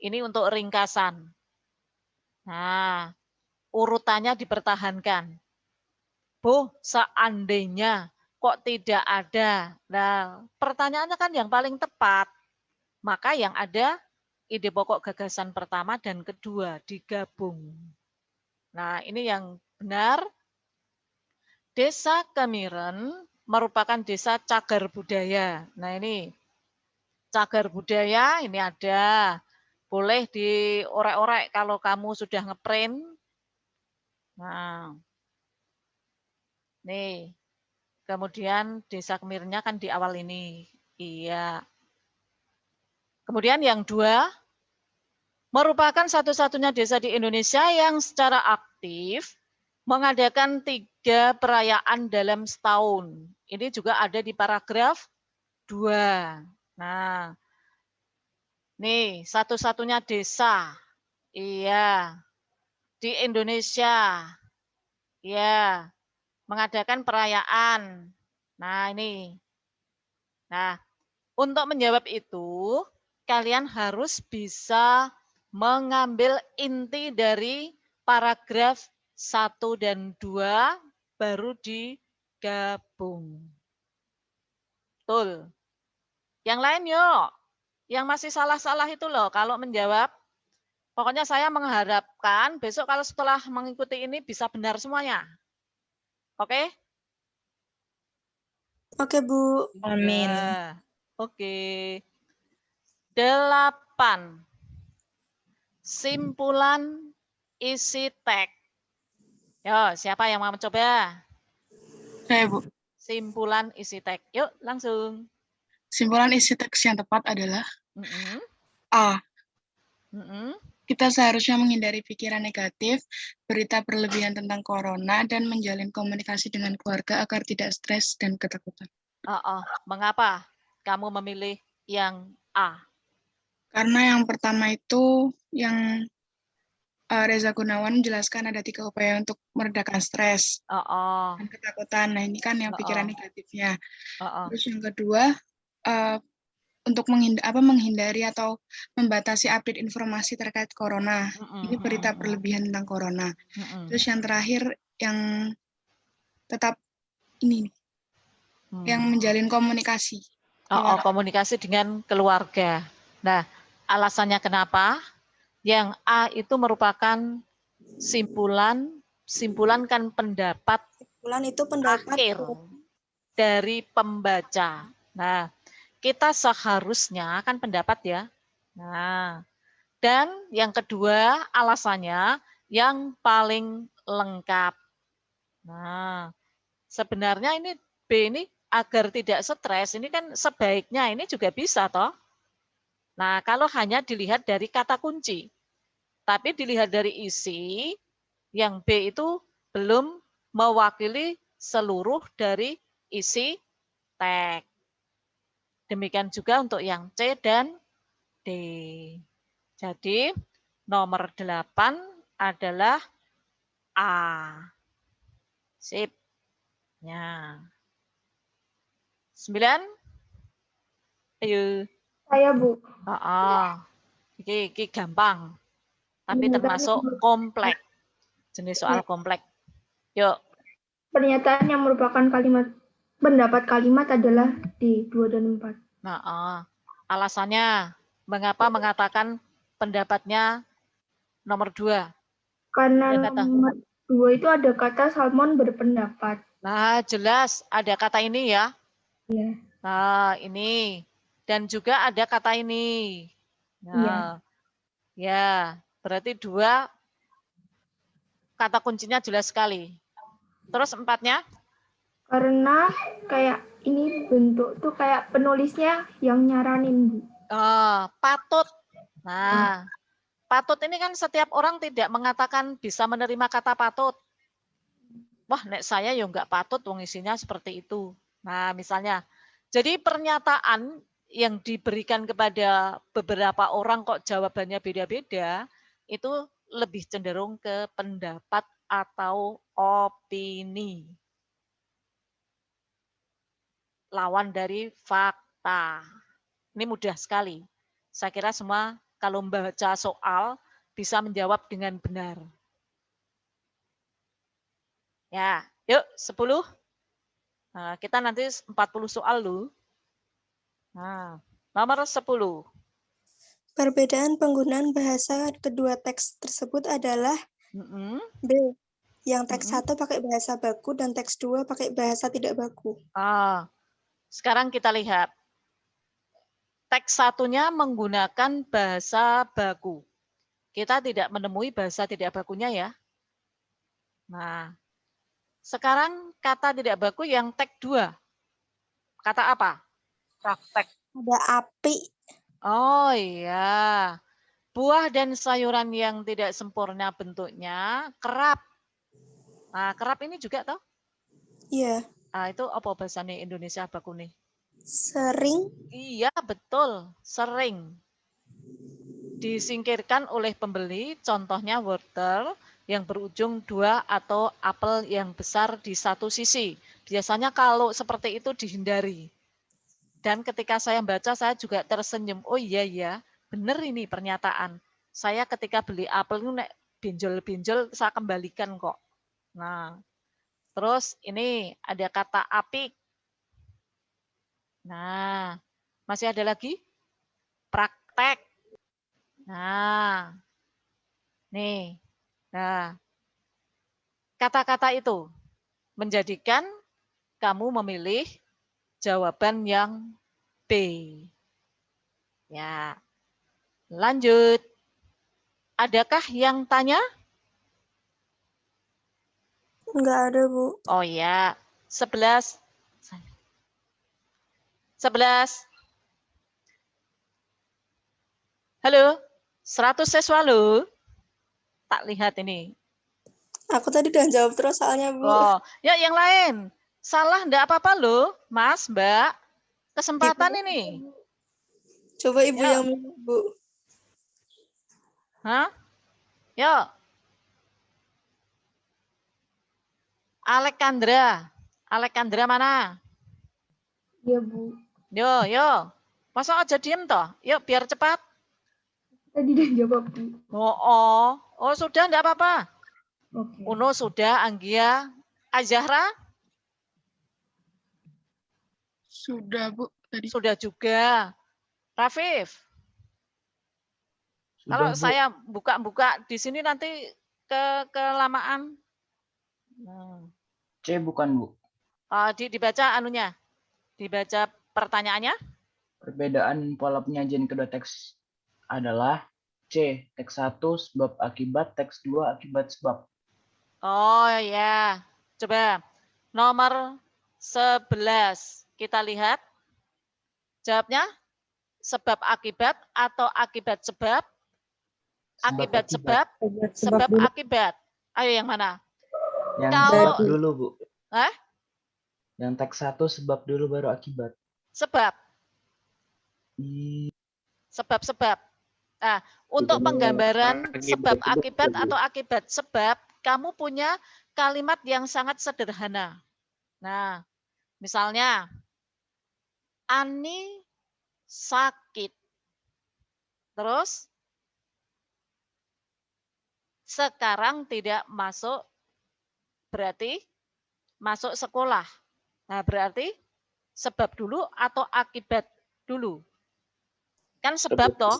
[SPEAKER 5] Ini untuk ringkasan. Nah, urutannya dipertahankan. Bu, seandainya kok tidak ada. Nah, pertanyaannya kan yang paling tepat. Maka yang ada ide pokok gagasan pertama dan kedua digabung. Nah, ini yang benar. Desa Kemiren merupakan desa cagar budaya. Nah, ini cagar budaya ini ada. Boleh diorek-orek kalau kamu sudah ngeprint. Nah, nih. Kemudian desa Kemirennya kan di awal ini. Iya. Kemudian yang 2, merupakan satu-satunya desa di Indonesia yang secara aktif mengadakan 3 perayaan dalam setahun. Ini juga ada di paragraf 2. Nah, nih satu-satunya desa. Iya. di Indonesia. Ya, mengadakan perayaan. Nah, ini. Nah, untuk menjawab itu, kalian harus bisa mengambil inti dari paragraf 1 dan 2 baru digabung. Betul. Yang lain yuk. Yang masih salah-salah itu loh kalau menjawab. Pokoknya saya mengharapkan besok kalau setelah mengikuti ini bisa benar semuanya. Oke?
[SPEAKER 2] Oke, Bu.
[SPEAKER 6] Amin.
[SPEAKER 5] Ya, oke. 8. Simpulan isi teks. Yo, siapa yang mau mencoba?
[SPEAKER 3] Saya, Bu.
[SPEAKER 5] Simpulan isi teks. Yuk, langsung.
[SPEAKER 3] Simpulan isi teks yang tepat adalah
[SPEAKER 5] Mm-mm.
[SPEAKER 3] A.
[SPEAKER 5] Mm-mm.
[SPEAKER 3] Kita seharusnya menghindari pikiran negatif, berita berlebihan tentang corona, dan menjalin komunikasi dengan keluarga agar tidak stres dan ketakutan.
[SPEAKER 5] Mengapa kamu memilih yang A?
[SPEAKER 3] Karena yang pertama itu yang Reza Gunawan menjelaskan ada 3 upaya untuk meredakan stres dan ketakutan. Nah, ini kan yang pikiran negatifnya. Terus yang kedua, untuk menghindari atau membatasi update informasi terkait corona. Ini berita berlebihan tentang corona. Terus yang terakhir, yang tetap ini, yang menjalin komunikasi.
[SPEAKER 5] Komunikasi dengan keluarga. Nah, alasannya kenapa? Yang A itu merupakan simpulan kan pendapat
[SPEAKER 2] Simpulan itu pendapat
[SPEAKER 5] akhir dari pembaca. Nah, kita seharusnya kan pendapat ya. Nah, dan yang kedua alasannya yang paling lengkap. Nah, sebenarnya ini B ini agar tidak stres, ini kan sebaiknya ini juga bisa toh. Nah, kalau hanya dilihat dari kata kunci. Tapi dilihat dari isi, yang B itu belum mewakili seluruh dari isi teks. Demikian juga untuk yang C dan D. Jadi nomor 8 adalah A. Sip. Ya. 9. Ayo.
[SPEAKER 8] Saya, Bu.
[SPEAKER 5] Ini gampang. Tapi termasuk kompleks. Jenis soal kompleks. Yuk.
[SPEAKER 8] Pernyataan yang merupakan pendapat kalimat adalah D, 2 dan 4.
[SPEAKER 5] Alasannya, mengapa mengatakan pendapatnya nomor 2?
[SPEAKER 8] Karena nomor 2 itu ada kata Salmon berpendapat.
[SPEAKER 5] Nah, jelas ada kata ini ya.
[SPEAKER 8] Iya.
[SPEAKER 5] Nah, ini. Dan juga ada kata ini. Nah, ya, berarti 2 kata kuncinya jelas sekali. Terus 4-nya?
[SPEAKER 8] Karena kayak ini bentuk tuh kayak penulisnya yang nyaranin, Bu.
[SPEAKER 5] Patut. Nah, patut ini kan setiap orang tidak mengatakan bisa menerima kata patut. Wah, nek saya ya nggak patut, wong isinya seperti itu. Nah, misalnya, jadi pernyataan yang diberikan kepada beberapa orang kok jawabannya beda-beda, itu lebih cenderung ke pendapat atau opini. Lawan dari fakta. Ini mudah sekali. Saya kira semua kalau membaca soal bisa menjawab dengan benar. Ya, yuk 10. Nah, kita nanti 40 soal loh. Nah, nomor 10.
[SPEAKER 2] Perbedaan penggunaan bahasa kedua teks tersebut adalah B. Yang teks 1 pakai bahasa baku dan teks 2 pakai bahasa tidak baku.
[SPEAKER 5] Sekarang kita lihat. Teks 1-nya menggunakan bahasa baku. Kita tidak menemui bahasa tidak bakunya ya. Nah, sekarang kata tidak baku yang teks 2. Kata apa? Praktek.
[SPEAKER 2] Ada api.
[SPEAKER 5] Oh iya. Buah dan sayuran yang tidak sempurna bentuknya kerap. Nah, kerap ini juga toh?
[SPEAKER 2] Iya.
[SPEAKER 5] Itu apa bahasanya Indonesia baku nih?
[SPEAKER 2] Sering.
[SPEAKER 5] Iya, betul. Sering. Disingkirkan oleh pembeli, contohnya wortel, yang berujung 2 atau apel yang besar di satu sisi. Biasanya kalau seperti itu dihindari. Dan ketika saya baca, saya juga tersenyum. Oh iya ya, benar ini pernyataan. Saya ketika beli apel itu nek benjol-benjol saya kembalikan kok. Nah, terus ini ada kata apik. Nah, masih ada lagi? Praktek. Nah, nih. Nah, kata-kata itu menjadikan kamu memilih jawaban yang B. Ya, lanjut. Adakah yang tanya?
[SPEAKER 2] Enggak ada, Bu.
[SPEAKER 5] Oh ya, 11. 11. Halo, 100 siswa loh. Tak lihat ini.
[SPEAKER 2] Aku tadi udah jawab terus soalnya, Bu.
[SPEAKER 5] Oh, ya yang lain. Salah enggak apa-apa loh, Mas, Mbak. Kesempatan ini.
[SPEAKER 2] Coba Ibu
[SPEAKER 5] Yuk.
[SPEAKER 2] yang milih, Bu.
[SPEAKER 5] Hah? Yuk. Alexandra mana?
[SPEAKER 8] Iya, Bu.
[SPEAKER 5] Yo. Masa aja diem toh? Yuk, biar cepat.
[SPEAKER 8] Tadi udah jawab, Bu.
[SPEAKER 5] Oh, sudah enggak apa-apa.
[SPEAKER 8] Oke.
[SPEAKER 5] Uno sudah, Anggia, Azahra?
[SPEAKER 3] Sudah, Bu. Tadi.
[SPEAKER 5] Sudah juga. Rafif?
[SPEAKER 4] Sudah,
[SPEAKER 5] Kalau
[SPEAKER 4] Bu.
[SPEAKER 5] saya buka-buka di sini nanti kelamaan.
[SPEAKER 4] C bukan, Bu.
[SPEAKER 5] Dibaca anunya. Dibaca pertanyaannya.
[SPEAKER 4] Perbedaan pola penyajian kedua teks adalah C. Teks 1 sebab akibat, teks 2 akibat sebab.
[SPEAKER 5] Oh ya. Coba. Nomor 11. Kita lihat. Jawabnya. Sebab akibat atau akibat sebab? Akibat sebab. Sebab akibat. Ayo yang mana?
[SPEAKER 4] Yang
[SPEAKER 5] Kalau
[SPEAKER 4] sebab dulu, Bu.
[SPEAKER 5] Hah?
[SPEAKER 4] Yang teks 1 sebab dulu baru akibat.
[SPEAKER 5] Sebab. Sebab. Nah, untuk penggambaran sebab akibat atau akibat sebab, kamu punya kalimat yang sangat sederhana. Nah, misalnya, Ani sakit. Terus, sekarang tidak masuk, berarti masuk sekolah. Nah, berarti sebab dulu atau akibat dulu? Kan sebab toh.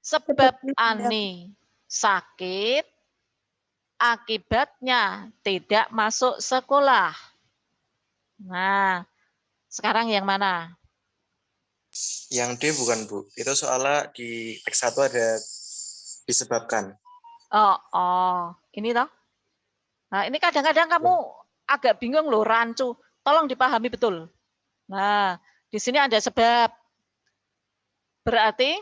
[SPEAKER 5] Sebab Ani sakit, akibatnya tidak masuk sekolah. Nah, sekarang yang mana?
[SPEAKER 9] Yang D bukan, Bu. Itu soalnya di teks 1 ada disebabkan.
[SPEAKER 5] Oh, ini toh. Nah, ini kadang-kadang kamu agak bingung loh, rancu. Tolong dipahami betul. Nah, di sini ada sebab. Berarti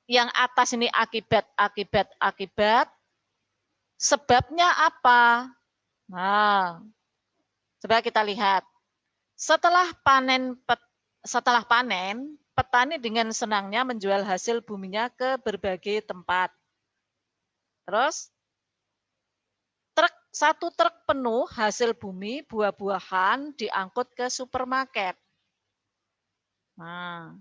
[SPEAKER 5] yang atas ini akibat. Sebabnya apa? Nah, coba kita lihat. Setelah panen, petani dengan senangnya menjual hasil buminya ke berbagai tempat. Terus, satu truk penuh hasil bumi, buah-buahan diangkut ke supermarket. Nah,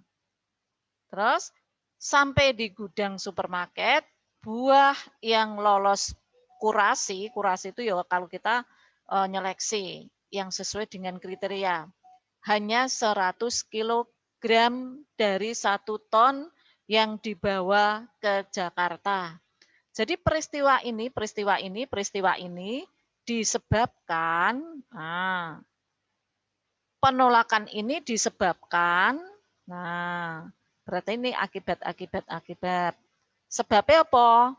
[SPEAKER 5] terus sampai di gudang supermarket, buah yang lolos kurasi itu ya kalau kita nyeleksi yang sesuai dengan kriteria, hanya 100 kg dari 1 ton yang dibawa ke Jakarta. Jadi peristiwa ini disebabkan, penolakan ini disebabkan, berarti ini akibat. Sebabnya apa?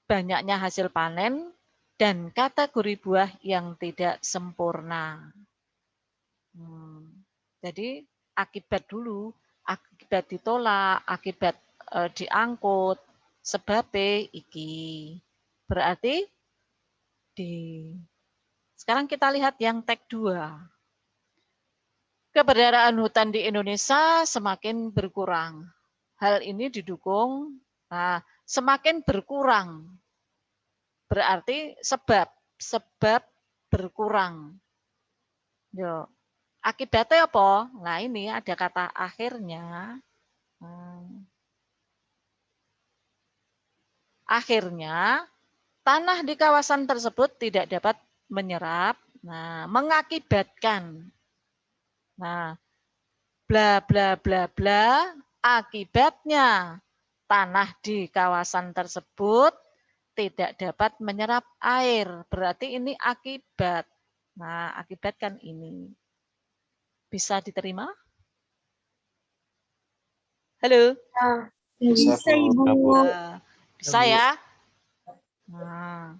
[SPEAKER 5] Banyaknya hasil panen dan kategori buah yang tidak sempurna. Jadi akibat dulu, akibat ditolak, akibat diangkut, sebabnya iki. Berarti sekarang kita lihat yang tag 2. Keberadaan hutan di Indonesia semakin berkurang. Hal ini didukung, semakin berkurang. berarti sebab berkurang. Yo. Akibatnya apa? Nah ini ada kata akhirnya. Akhirnya tanah di kawasan tersebut tidak dapat menyerap. Nah, mengakibatkan. Nah, bla bla bla bla, akibatnya tanah di kawasan tersebut tidak dapat menyerap air. Berarti ini akibat. Nah, akibat kan ini. Bisa diterima? Halo?
[SPEAKER 9] Bisa, Bu.
[SPEAKER 5] Bisa ya? Nah,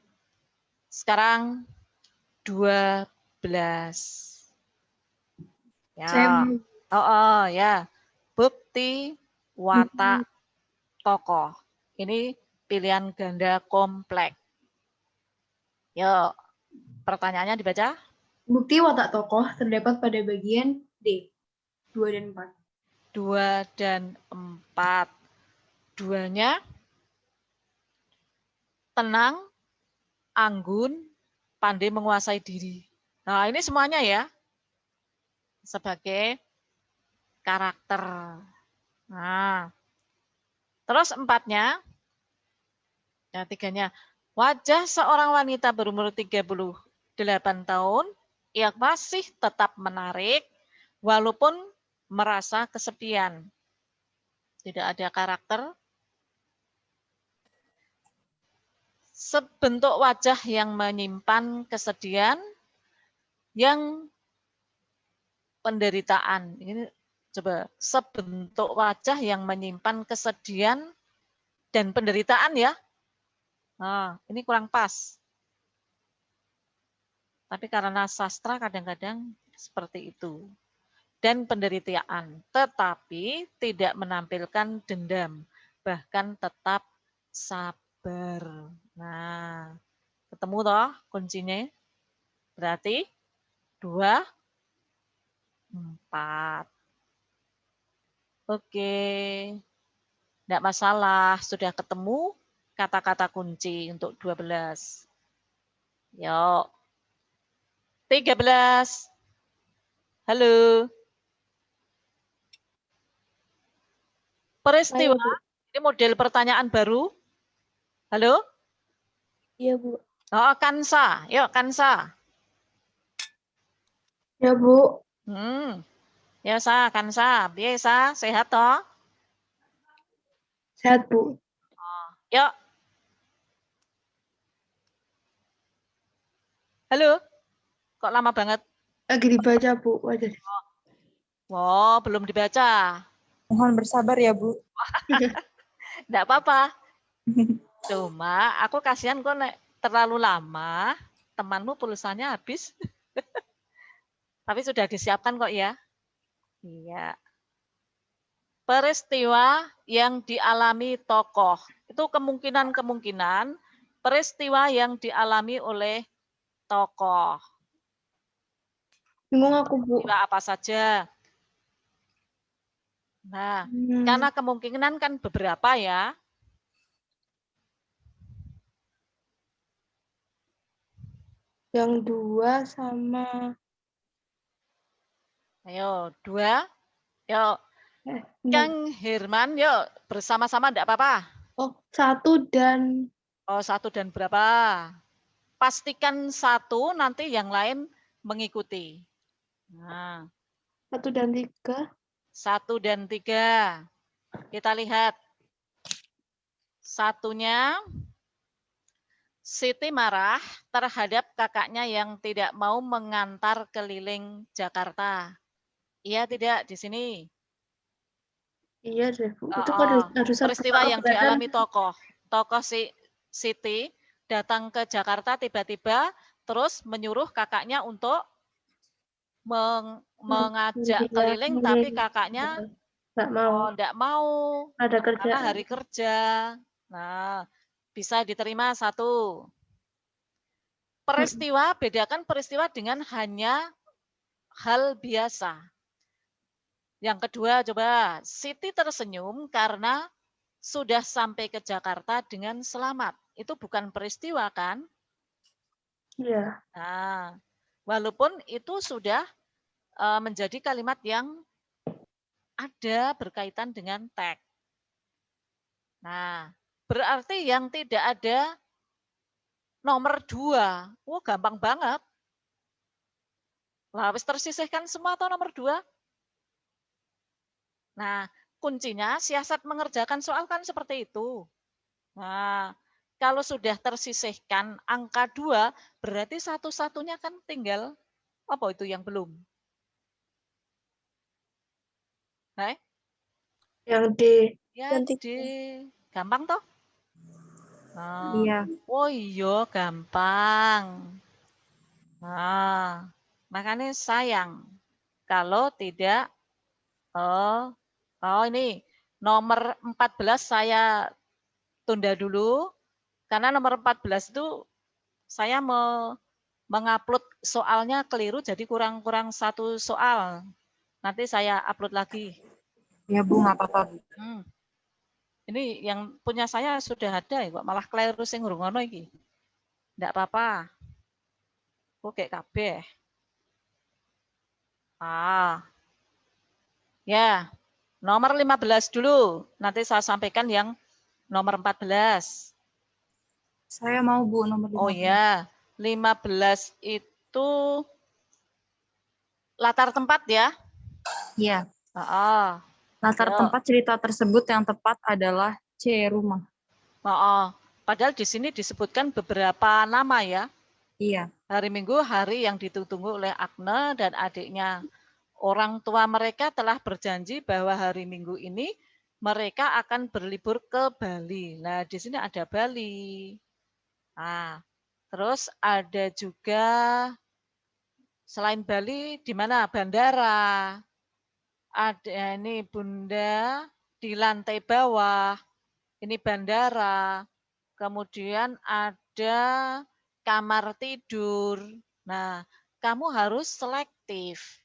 [SPEAKER 5] sekarang 12. Ya. Ya. Bukti watak tokoh. Ini pilihan ganda kompleks. Yuk, pertanyaannya dibaca.
[SPEAKER 10] Bukti watak tokoh terdapat pada bagian D, 2 dan 4.
[SPEAKER 5] 2 dan 4. Duanya tenang, anggun, pandai menguasai diri. Nah, ini semuanya ya. Sebagai karakter. Nah, terus 4-nya, ya 3-nya, wajah seorang wanita berumur 38 tahun yang masih tetap menarik walaupun merasa kesepian. Tidak ada karakter. Sebentuk wajah yang menyimpan kesedihan, yang penderitaan. Ini coba, sebentuk wajah yang menyimpan kesedihan dan penderitaan ya. Nah, ini kurang pas. Tapi karena sastra kadang-kadang seperti itu. Dan penderitaan, tetapi tidak menampilkan dendam, bahkan tetap sabar. Nah, ketemu toh kuncinya? Berarti 2, 4. Oke. Tidak masalah, sudah ketemu kata-kata kunci untuk 12. Yuk. 13. Halo. Peristiwa, ini model pertanyaan baru. Halo?
[SPEAKER 10] Iya, Bu.
[SPEAKER 5] Oh, Kansa. Yuk, Kansa.
[SPEAKER 10] Ya, Bu.
[SPEAKER 5] Ya, Kansa. Biasa, sehat toh?
[SPEAKER 10] Sehat, Bu.
[SPEAKER 5] Yuk. Halo? Kok lama banget?
[SPEAKER 10] Lagi dibaca, Bu. Wajar.
[SPEAKER 5] Oh, belum dibaca.
[SPEAKER 6] Mohon bersabar ya, Bu.
[SPEAKER 5] Enggak apa-apa. Cuma aku kasihan kok terlalu lama, temanmu pulsanya habis. Tapi sudah disiapkan kok ya. Iya. Peristiwa yang dialami tokoh. Itu kemungkinan peristiwa yang dialami oleh tokoh.
[SPEAKER 10] Bingung aku, Bu.
[SPEAKER 5] Peristiwa apa saja? Nah, karena kemungkinan kan beberapa ya.
[SPEAKER 10] Yang 2 sama...
[SPEAKER 5] Ayo, 2. Yuk. Kang Herman, yuk bersama-sama enggak apa-apa.
[SPEAKER 10] Oh, 1 dan...
[SPEAKER 5] Oh, 1 dan berapa? Pastikan 1, nanti yang lain mengikuti. Nah.
[SPEAKER 10] 1 dan 3.
[SPEAKER 5] 1 dan 3. Kita lihat. 1-nya, Siti marah terhadap kakaknya yang tidak mau mengantar keliling Jakarta. Iya tidak di sini?
[SPEAKER 10] Iya deh, Bu. Itu kan harus
[SPEAKER 5] peristiwa yang dialami tokoh. Tokoh Siti datang ke Jakarta tiba-tiba terus menyuruh kakaknya untuk mengajak keliling, tapi kakaknya enggak mau.
[SPEAKER 10] Ada kerja.
[SPEAKER 5] Karena hari kerja. Nah, bisa diterima 1. Peristiwa, bedakan peristiwa dengan hanya hal biasa. Yang kedua, coba. Siti tersenyum karena sudah sampai ke Jakarta dengan selamat. itu bukan peristiwa kan?
[SPEAKER 2] Iya.
[SPEAKER 5] Nah, walaupun itu sudah menjadi kalimat yang ada berkaitan dengan teks. Nah, berarti yang tidak ada nomor 2. Oh, gampang banget. Lah, wis tersisihkan semua atau nomor 2? Nah, kuncinya siasat mengerjakan soal kan seperti itu. Nah, kalau sudah tersisihkan angka 2, berarti satu-satunya kan tinggal apa itu yang belum? Hai?
[SPEAKER 2] Yang D.
[SPEAKER 5] Ya,
[SPEAKER 2] Yang
[SPEAKER 5] D. Gampang toh? Nah,
[SPEAKER 6] Iya.
[SPEAKER 5] oh iya, gampang. Nah, makanya sayang kalau tidak, oh ini nomor 14 saya tunda dulu, karena nomor 14 itu saya mengupload soalnya keliru, jadi kurang 1 soal. Nanti saya upload lagi.
[SPEAKER 6] Ya Bu, nggak apa-apa Bu.
[SPEAKER 5] Ini yang punya saya sudah ada ya, kok malah keliru sing ngrungono iki. Enggak apa-apa. Oke kabeh. Ya, nomor 15 dulu. Nanti saya sampaikan yang nomor 14.
[SPEAKER 6] Saya mau Bu nomor 15.
[SPEAKER 5] Oh ya, 15 itu latar tempat ya?
[SPEAKER 6] Iya. Latar
[SPEAKER 5] Yo.
[SPEAKER 6] tempat cerita tersebut yang tepat adalah C, rumah.
[SPEAKER 5] Padahal di sini disebutkan beberapa nama ya.
[SPEAKER 6] Iya.
[SPEAKER 5] Hari Minggu, hari yang ditunggu oleh Agne dan adiknya. Orang tua mereka telah berjanji bahwa hari Minggu ini mereka akan berlibur ke Bali. Nah, di sini ada Bali. Nah, terus ada juga selain Bali di mana? Bandara. Ada ini Bunda di lantai bawah. Ini bandara. Kemudian ada kamar tidur. Nah, kamu harus selektif.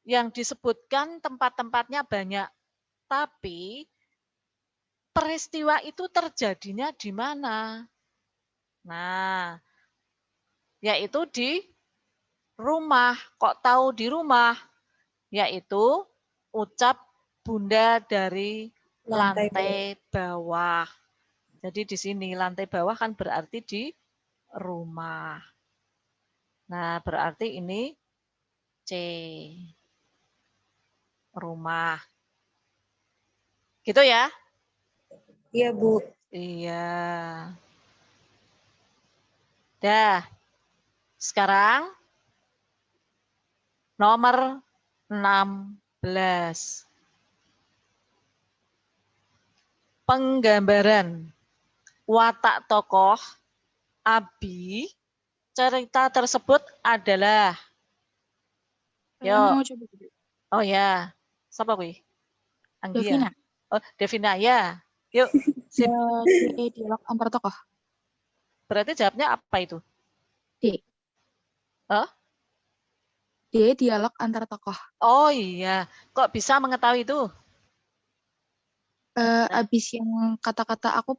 [SPEAKER 5] Yang disebutkan tempat-tempatnya banyak, tapi peristiwa itu terjadinya di mana? Nah, yaitu di rumah. Kok tahu di rumah? Yaitu ucap Bunda dari lantai bawah. Jadi di sini lantai bawah kan berarti di rumah. Nah, berarti ini C. Rumah. Gitu ya?
[SPEAKER 6] Iya, Bu.
[SPEAKER 5] Iya. Dah. Sekarang nomor 16. Penggambaran watak tokoh Abi. Cerita tersebut adalah Oh ya. Siapa kuwi? Anggia.
[SPEAKER 10] Devina.
[SPEAKER 5] Oh, Devina ya. Yuk. Sip.
[SPEAKER 10] Dialog antar tokoh.
[SPEAKER 5] Berarti jawabnya apa itu?
[SPEAKER 10] D. D. Dialog antar tokoh.
[SPEAKER 5] Oh iya. Kok bisa mengetahui itu?
[SPEAKER 10] Abis yang kata-kata aku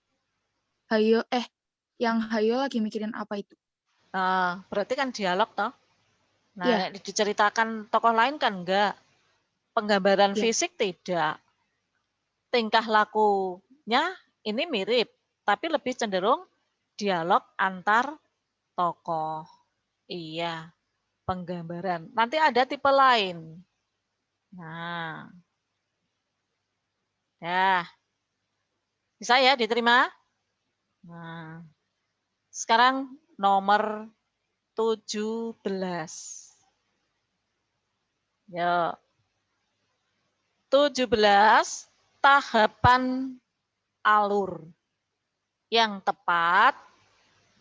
[SPEAKER 10] yang Hayo lagi mikirin apa itu?
[SPEAKER 5] Berarti kan dialog toh? Nah,
[SPEAKER 10] Iya.
[SPEAKER 5] diceritakan tokoh lain kan enggak. Penggambaran fisik tidak. Tingkah lakunya ini mirip, tapi lebih cenderung dialog antar tokoh. Iya, penggambaran. Nanti ada tipe lain. Nah. Ya. Bisa ya diterima? Nah. Sekarang nomor 17. Ya. 17 tahapan alur. Yang tepat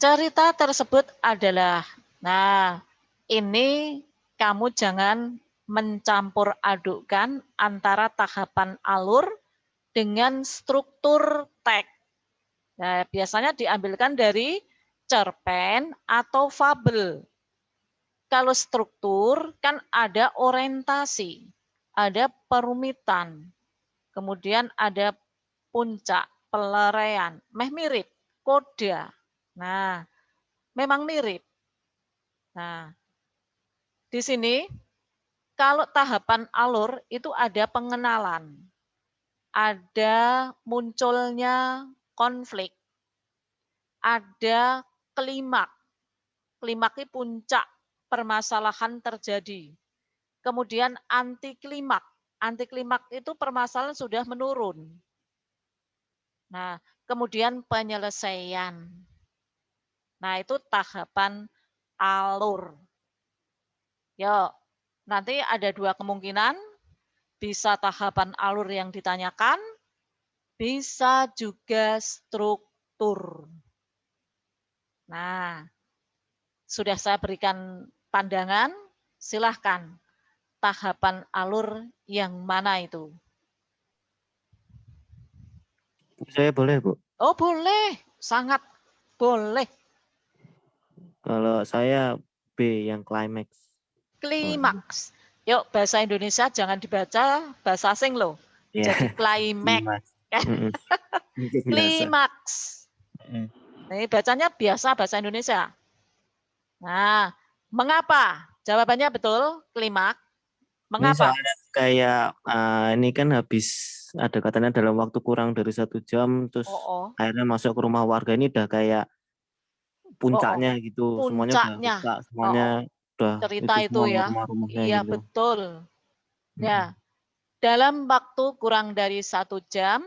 [SPEAKER 5] cerita tersebut adalah, nah, ini kamu jangan mencampur adukkan antara tahapan alur dengan struktur teks. Nah, biasanya diambilkan dari cerpen atau fabel. Kalau struktur kan ada orientasi, ada perumitan, kemudian ada puncak, peleraian, mirip. koda. Nah, memang mirip. Nah, di sini kalau tahapan alur itu ada pengenalan, ada munculnya konflik, ada klimak. Klimak itu puncak permasalahan terjadi. Kemudian anti klimak. Anti klimak itu permasalahan sudah menurun. Nah, kemudian penyelesaian. Nah, itu tahapan alur. Yuk, nanti ada dua kemungkinan. Bisa tahapan alur yang ditanyakan, bisa juga struktur. Nah, sudah saya berikan pandangan, silahkan. Tahapan alur yang mana itu?
[SPEAKER 11] Saya boleh, Bu?
[SPEAKER 5] Oh, boleh. Sangat boleh.
[SPEAKER 11] Kalau saya B, yang climax.
[SPEAKER 5] Klimaks. Yuk, bahasa Indonesia jangan dibaca bahasa asing loh.
[SPEAKER 11] Ya.
[SPEAKER 5] Jadi klimaks. Klimaks. Ini bacanya biasa bahasa Indonesia. Nah, mengapa? Jawabannya betul, klimak.
[SPEAKER 11] Ini
[SPEAKER 5] Mengapa?
[SPEAKER 11] soalnya kayak ini kan habis ada katanya dalam waktu kurang dari 1 jam, terus akhirnya masuk ke rumah warga, ini udah kayak puncaknya gitu, semuanya udah
[SPEAKER 5] Puncaknya.
[SPEAKER 11] rusak, semuanya udah
[SPEAKER 5] Cerita itu
[SPEAKER 11] semua
[SPEAKER 5] ya.
[SPEAKER 11] rumah-rumahnya
[SPEAKER 5] Iya,
[SPEAKER 11] gitu.
[SPEAKER 5] betul. Ya, dalam waktu kurang dari 1 jam,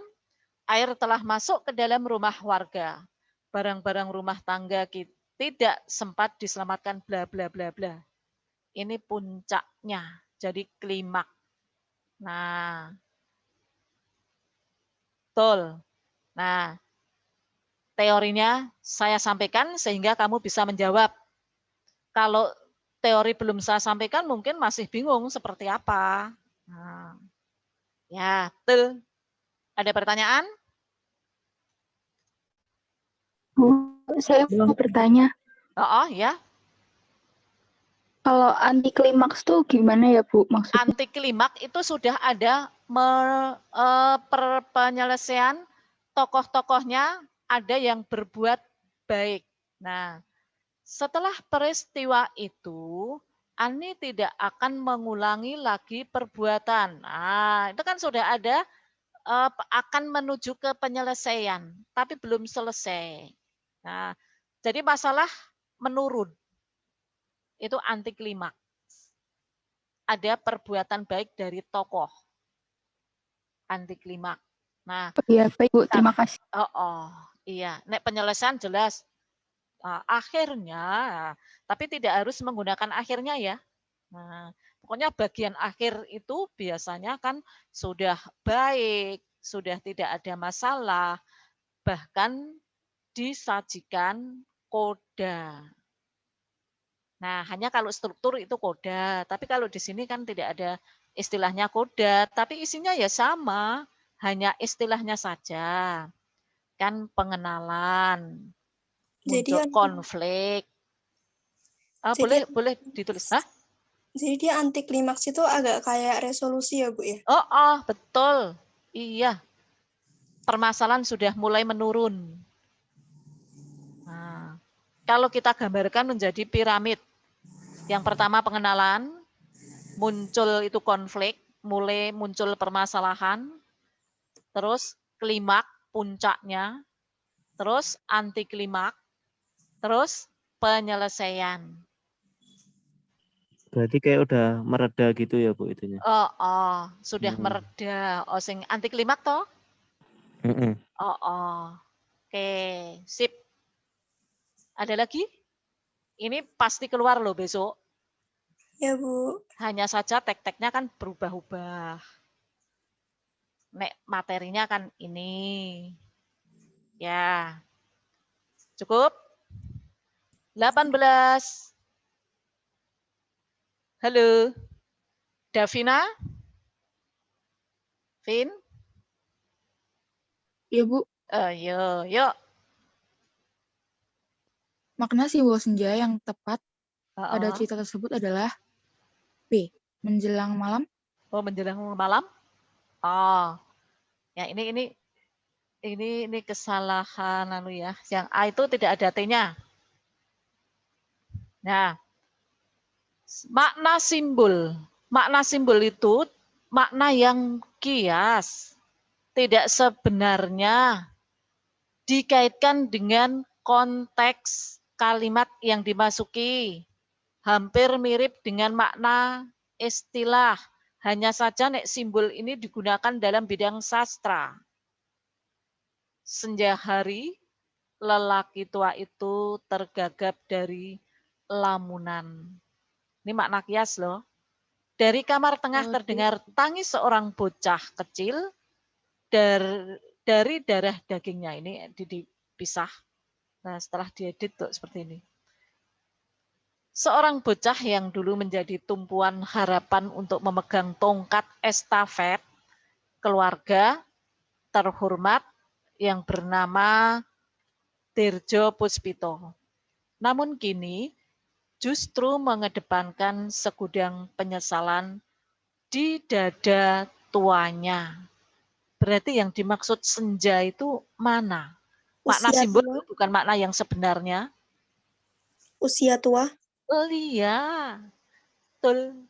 [SPEAKER 5] air telah masuk ke dalam rumah warga. Barang-barang rumah tangga tidak sempat diselamatkan, bla bla bla bla. Ini puncaknya, jadi klimak. Nah, betul. Nah, teorinya saya sampaikan sehingga kamu bisa menjawab. Kalau teori belum saya sampaikan mungkin masih bingung seperti apa. Nah, ya, betul. Ada pertanyaan?
[SPEAKER 12] Bu, saya mau bertanya.
[SPEAKER 5] Oh, ya.
[SPEAKER 12] Kalau anti klimaks tuh gimana ya, Bu, maksudnya?
[SPEAKER 5] Anti klimak itu sudah ada penyelesaian tokoh-tokohnya ada yang berbuat baik. Nah, setelah peristiwa itu, Ani tidak akan mengulangi lagi perbuatan. Nah, itu kan sudah ada akan menuju ke penyelesaian, tapi belum selesai. Nah, jadi masalah menurun. Itu anti klimak. Ada perbuatan baik dari tokoh. Anti klimak. Nah,
[SPEAKER 12] iya, baik Bu, terima kasih.
[SPEAKER 5] Iya. Nek penyelesaian jelas akhirnya, tapi tidak harus menggunakan akhirnya ya. Nah, pokoknya bagian akhir itu biasanya kan sudah baik, sudah tidak ada masalah, bahkan disajikan koda. Nah, hanya kalau struktur itu koda, tapi kalau di sini kan tidak ada istilahnya koda, tapi isinya ya sama, hanya istilahnya saja. Kan pengenalan, muncul konflik. Boleh ditulis. Hah?
[SPEAKER 2] Jadi dia anti klimaks itu agak kayak resolusi ya, Bu ya?
[SPEAKER 5] Betul. Iya. Permasalahan sudah mulai menurun. Nah, kalau kita gambarkan menjadi piramid. Yang pertama pengenalan, muncul itu konflik, mulai muncul permasalahan, terus klimak, puncaknya, terus anti klimak, terus penyelesaian.
[SPEAKER 11] Berarti kayak udah mereda gitu ya, Bu, itunya?
[SPEAKER 5] Sudah mereda. Sing anti klimak toh? Oke, sip. Ada lagi? Ini pasti keluar loh besok.
[SPEAKER 2] Ya, Bu.
[SPEAKER 5] Hanya saja tek-teknya kan berubah-ubah. Nek materinya kan ini. Ya. Cukup? 18. Halo. Davina? Vin?
[SPEAKER 10] Iya, Bu.
[SPEAKER 5] Yuk.
[SPEAKER 10] Makna simbol senja yang tepat pada cerita tersebut adalah B. Menjelang malam.
[SPEAKER 5] Menjelang malam? Ya ini Ini kesalahan anu ya. Yang A itu tidak ada T-nya. Nah, makna simbol. Makna simbol itu makna yang kias. Tidak sebenarnya dikaitkan dengan konteks kalimat yang dimasuki. Hampir mirip dengan makna istilah. Hanya saja nek simbol ini digunakan dalam bidang sastra. Senja hari, lelaki tua itu tergagap dari lamunan. Ini makna kias loh. Dari kamar tengah terdengar tangis seorang bocah kecil dari darah dagingnya. Ini dipisah. Nah, setelah diedit tuh seperti ini. Seorang bocah yang dulu menjadi tumpuan harapan untuk memegang tongkat estafet keluarga terhormat yang bernama Dirjo Puspito. Namun kini justru mengedepankan segudang penyesalan di dada tuanya. Berarti yang dimaksud senja itu mana? Makna
[SPEAKER 2] Usia
[SPEAKER 5] simbol
[SPEAKER 2] tua.
[SPEAKER 5] bukan makna yang sebenarnya.
[SPEAKER 2] Usia tua.
[SPEAKER 5] Oh iya, betul.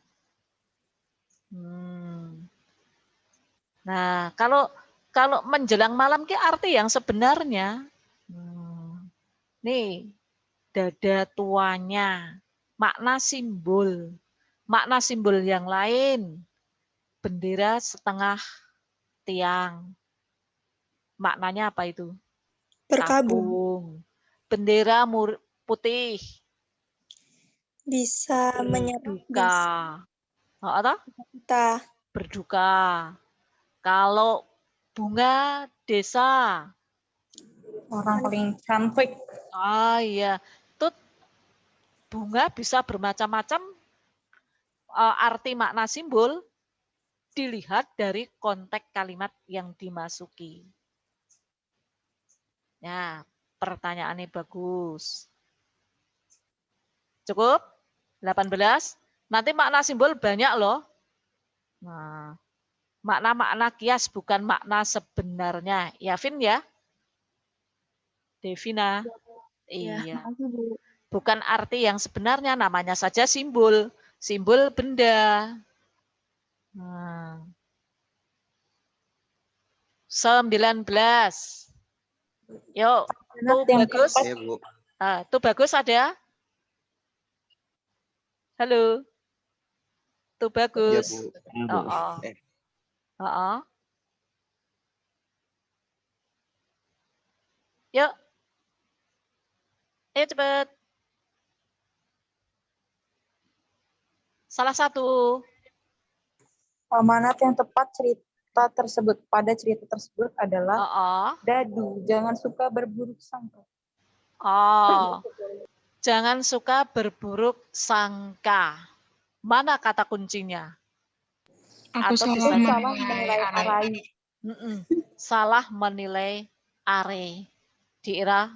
[SPEAKER 5] Nah, kalau menjelang malam ki arti yang sebenarnya. Nih, dada tuanya, makna simbol. Makna simbol yang lain, bendera setengah tiang. Maknanya apa itu?
[SPEAKER 2] Berkabung.
[SPEAKER 5] Bendera putih.
[SPEAKER 2] Bisa
[SPEAKER 5] berduka.
[SPEAKER 2] Kita.
[SPEAKER 5] Berduka. Kalau bunga desa.
[SPEAKER 6] Orang paling cantik.
[SPEAKER 5] Ah iya, itu bunga bisa bermacam-macam arti makna simbol dilihat dari konteks kalimat yang dimasuki. Ya, pertanyaannya bagus. Cukup? 18. Nanti makna simbol banyak loh. Nah, makna-makna kias bukan makna sebenarnya. Ya, Vin ya? Devina.
[SPEAKER 2] Ya,
[SPEAKER 5] Iya.
[SPEAKER 2] makasih, Bu.
[SPEAKER 5] Bukan arti yang sebenarnya, namanya saja simbol. Simbol benda. Nah. 19. Yuk, tuh bagus.
[SPEAKER 9] Iya, Bu.
[SPEAKER 5] Tuh bagus ada? Halo. Tuh bagus.
[SPEAKER 9] Iya, Bu.
[SPEAKER 5] Yuk. Ayo cepet. Salah satu.
[SPEAKER 6] Amanat yang tepat pada cerita tersebut adalah dadu, jangan suka berburuk sangka.
[SPEAKER 5] Jangan suka berburuk sangka. Mana kata kuncinya?
[SPEAKER 3] Aku salah menilai Arai.
[SPEAKER 5] Salah menilai Are. Dikira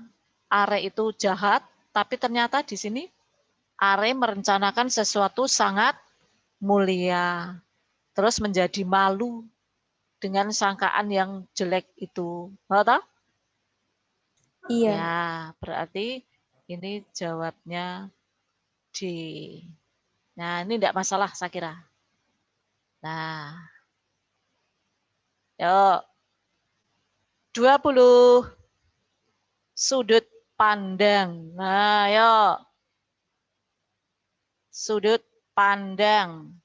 [SPEAKER 5] Are itu jahat, tapi ternyata di sini Are merencanakan sesuatu sangat mulia. Terus menjadi malu dengan sangkaan yang jelek itu. Tahu?
[SPEAKER 2] Iya.
[SPEAKER 5] Ya, berarti ini jawabnya D. Nah, ini tidak masalah saya kira. Nah, yuk. 20. Sudut pandang. Nah, yuk. Sudut pandang.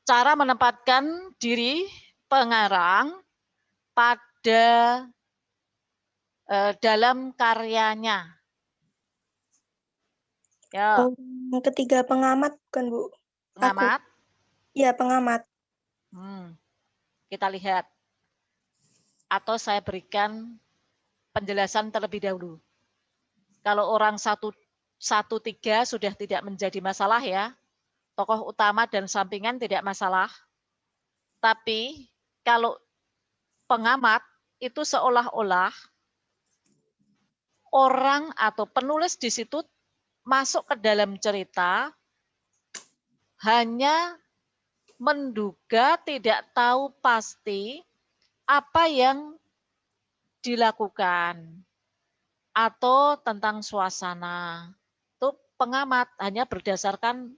[SPEAKER 5] Cara menempatkan diri pengarang pada dalam karyanya. Ya.
[SPEAKER 2] Ketiga pengamat bukan, Bu?
[SPEAKER 5] Pengamat?
[SPEAKER 2] Iya, pengamat.
[SPEAKER 5] Kita lihat. Atau saya berikan penjelasan terlebih dahulu. Kalau orang 1-3 sudah tidak menjadi masalah ya. Tokoh utama dan sampingan tidak masalah. Tapi kalau pengamat itu seolah-olah orang atau penulis di situ masuk ke dalam cerita hanya menduga, tidak tahu pasti apa yang dilakukan atau tentang suasana. Itu pengamat hanya berdasarkan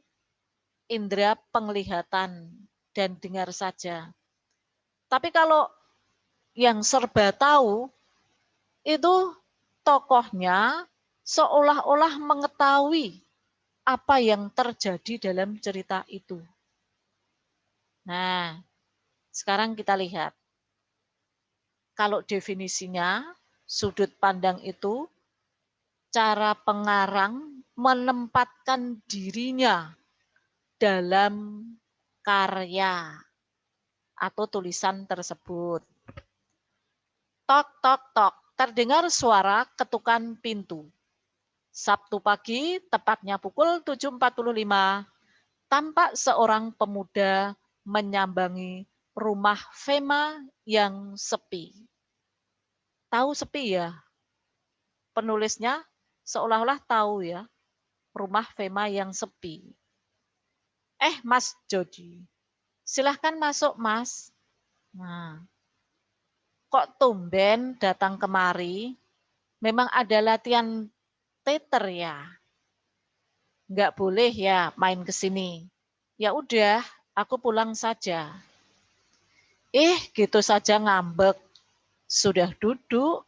[SPEAKER 5] indera penglihatan dan dengar saja. Tapi kalau yang serba tahu, itu tokohnya seolah-olah mengetahui apa yang terjadi dalam cerita itu. Nah, sekarang kita lihat. Kalau definisinya, sudut pandang itu cara pengarang menempatkan dirinya dalam karya atau tulisan tersebut. Tok, tok, tok. Terdengar suara ketukan pintu. Sabtu pagi, tepatnya pukul 7.45, tampak seorang pemuda menyambangi rumah Fema yang sepi. Tahu sepi ya? Penulisnya seolah-olah tahu ya, rumah Fema yang sepi. Mas Jody, silahkan masuk Mas. Nah, kok tumben datang kemari? Memang ada latihan teater ya? Nggak boleh ya main ke sini. Ya udah, aku pulang saja. Gitu saja ngambek. Sudah duduk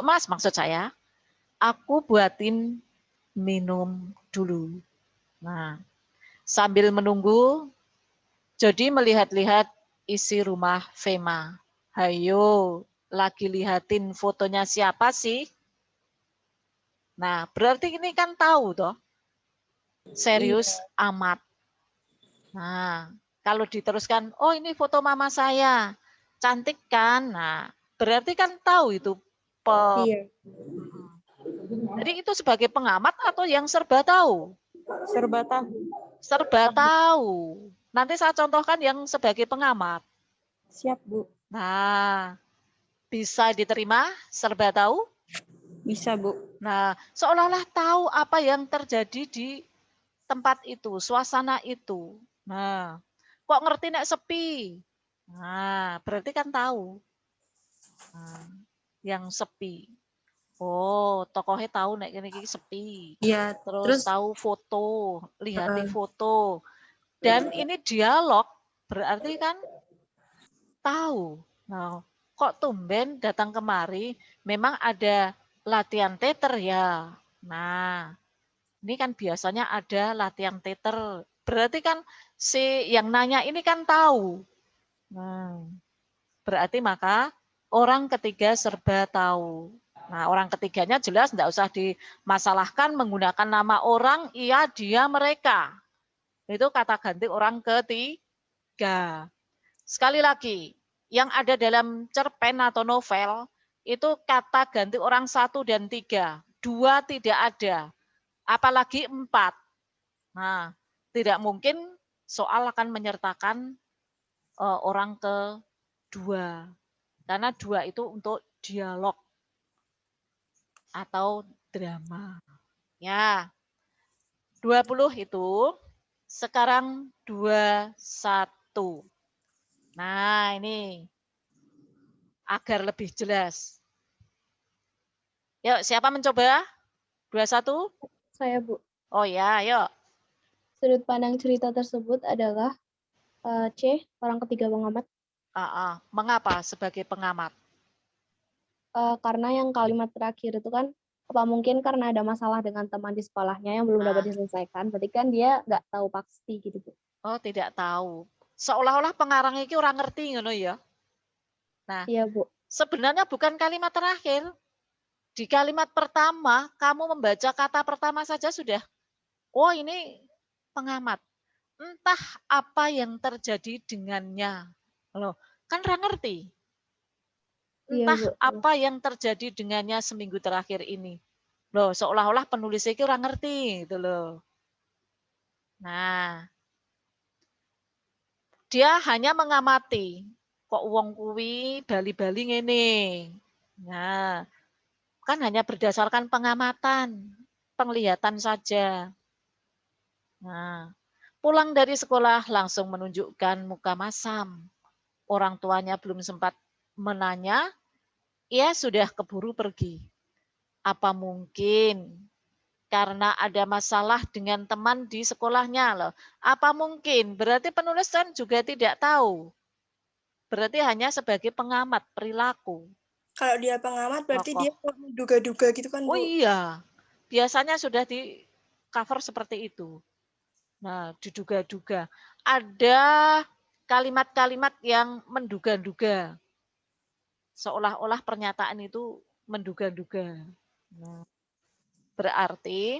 [SPEAKER 5] Mas maksud saya. Aku buatin minum dulu. Nah, sambil menunggu, Jody melihat-lihat isi rumah Fema. Hayo, lagi lihatin fotonya siapa sih? Nah, berarti ini kan tahu toh. Serius amat. Nah, kalau diteruskan, oh ini foto mama saya. Cantik kan? Nah, berarti kan tahu itu.
[SPEAKER 2] Iya.
[SPEAKER 5] Jadi itu sebagai pengamat atau yang serba tahu?
[SPEAKER 2] Serba tahu.
[SPEAKER 5] Serba tahu. Nanti saya contohkan yang sebagai pengamat.
[SPEAKER 2] Siap, Bu.
[SPEAKER 5] Nah, bisa diterima serba tahu?
[SPEAKER 2] Bisa, Bu.
[SPEAKER 5] Nah, seolah-olah tahu apa yang terjadi di tempat itu, suasana itu. Nah, kok ngerti nek sepi? Nah, berarti kan tahu. Nah, yang sepi. Oh, tokohnya tahu nek ini sepi.
[SPEAKER 2] Iya,
[SPEAKER 5] Terus tahu foto, lihati foto. Dan ini dialog, berarti kan tahu. Nah, kok tumben datang kemari? Memang ada latihan teater ya. Nah, ini kan biasanya ada latihan teater. Berarti kan si yang nanya ini kan tahu. Nah, berarti maka orang ketiga serba tahu. Nah, orang ketiganya jelas tidak usah dimasalahkan menggunakan nama orang, ia, dia, mereka. Itu kata ganti orang ketiga. Sekali lagi, yang ada dalam cerpen atau novel, itu kata ganti orang 1 dan 3. 2 tidak ada. Apalagi 4. Nah, tidak mungkin soal akan menyertakan orang kedua. Karena 2 itu untuk dialog atau drama. Ya, 20 itu, sekarang 21. Nah, ini agar lebih jelas. Yuk, siapa mencoba? 21?
[SPEAKER 8] Saya, Bu.
[SPEAKER 5] Oh ya, yuk.
[SPEAKER 8] Sudut pandang cerita tersebut adalah C, orang ketiga pengamat.
[SPEAKER 5] Mengapa sebagai pengamat?
[SPEAKER 8] Karena yang kalimat terakhir itu kan, apa mungkin karena ada masalah dengan teman di sekolahnya yang belum dapat diselesaikan, berarti kan dia nggak tahu pasti gitu, Bu.
[SPEAKER 5] Oh, tidak tahu. Seolah-olah pengarang itu orang ngerti ngono ya. Nah,
[SPEAKER 8] iya, Bu.
[SPEAKER 5] Sebenarnya bukan kalimat terakhir. Di kalimat pertama, kamu membaca kata pertama saja sudah, oh ini pengamat. Entah apa yang terjadi dengannya. Loh, kan orang ngerti. Entah apa yang terjadi dengannya seminggu terakhir ini. Loh, seolah-olah penulis itu orang ngerti gitu loh. Nah, dia hanya mengamati. Kok wong kuwi bali-bali ngene. Nah, kan hanya berdasarkan pengamatan, penglihatan saja. Nah, pulang dari sekolah langsung menunjukkan muka masam. orang tuanya belum sempat menanya, ia sudah keburu pergi. Apa mungkin karena ada masalah dengan teman di sekolahnya loh? Apa mungkin? Berarti penulis kan juga tidak tahu. Berarti hanya sebagai pengamat perilaku.
[SPEAKER 2] Kalau dia pengamat berarti dia menduga-duga gitu kan, Bu?
[SPEAKER 5] Oh iya, biasanya sudah di cover seperti itu. Nah, diduga-duga. Ada kalimat-kalimat yang menduga-duga. Seolah-olah pernyataan itu menduga-duga. Nah, berarti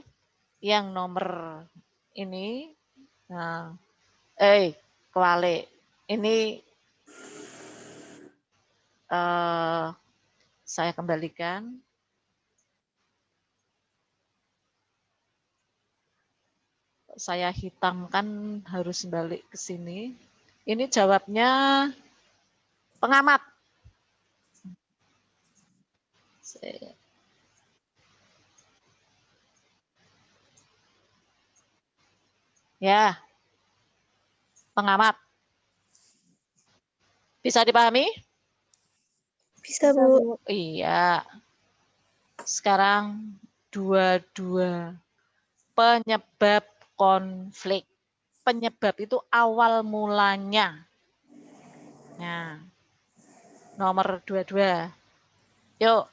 [SPEAKER 5] yang nomor ini, nah, kewalik. Ini saya kembalikan. Saya hitamkan harus balik ke sini. Ini jawabnya pengamat. Ya, pengamat. Bisa dipahami?
[SPEAKER 2] Bisa, Bu.
[SPEAKER 5] Iya. Sekarang dua-dua. Penyebab konflik. Penyebab itu awal mulanya. Nah, nomor 22. Yuk.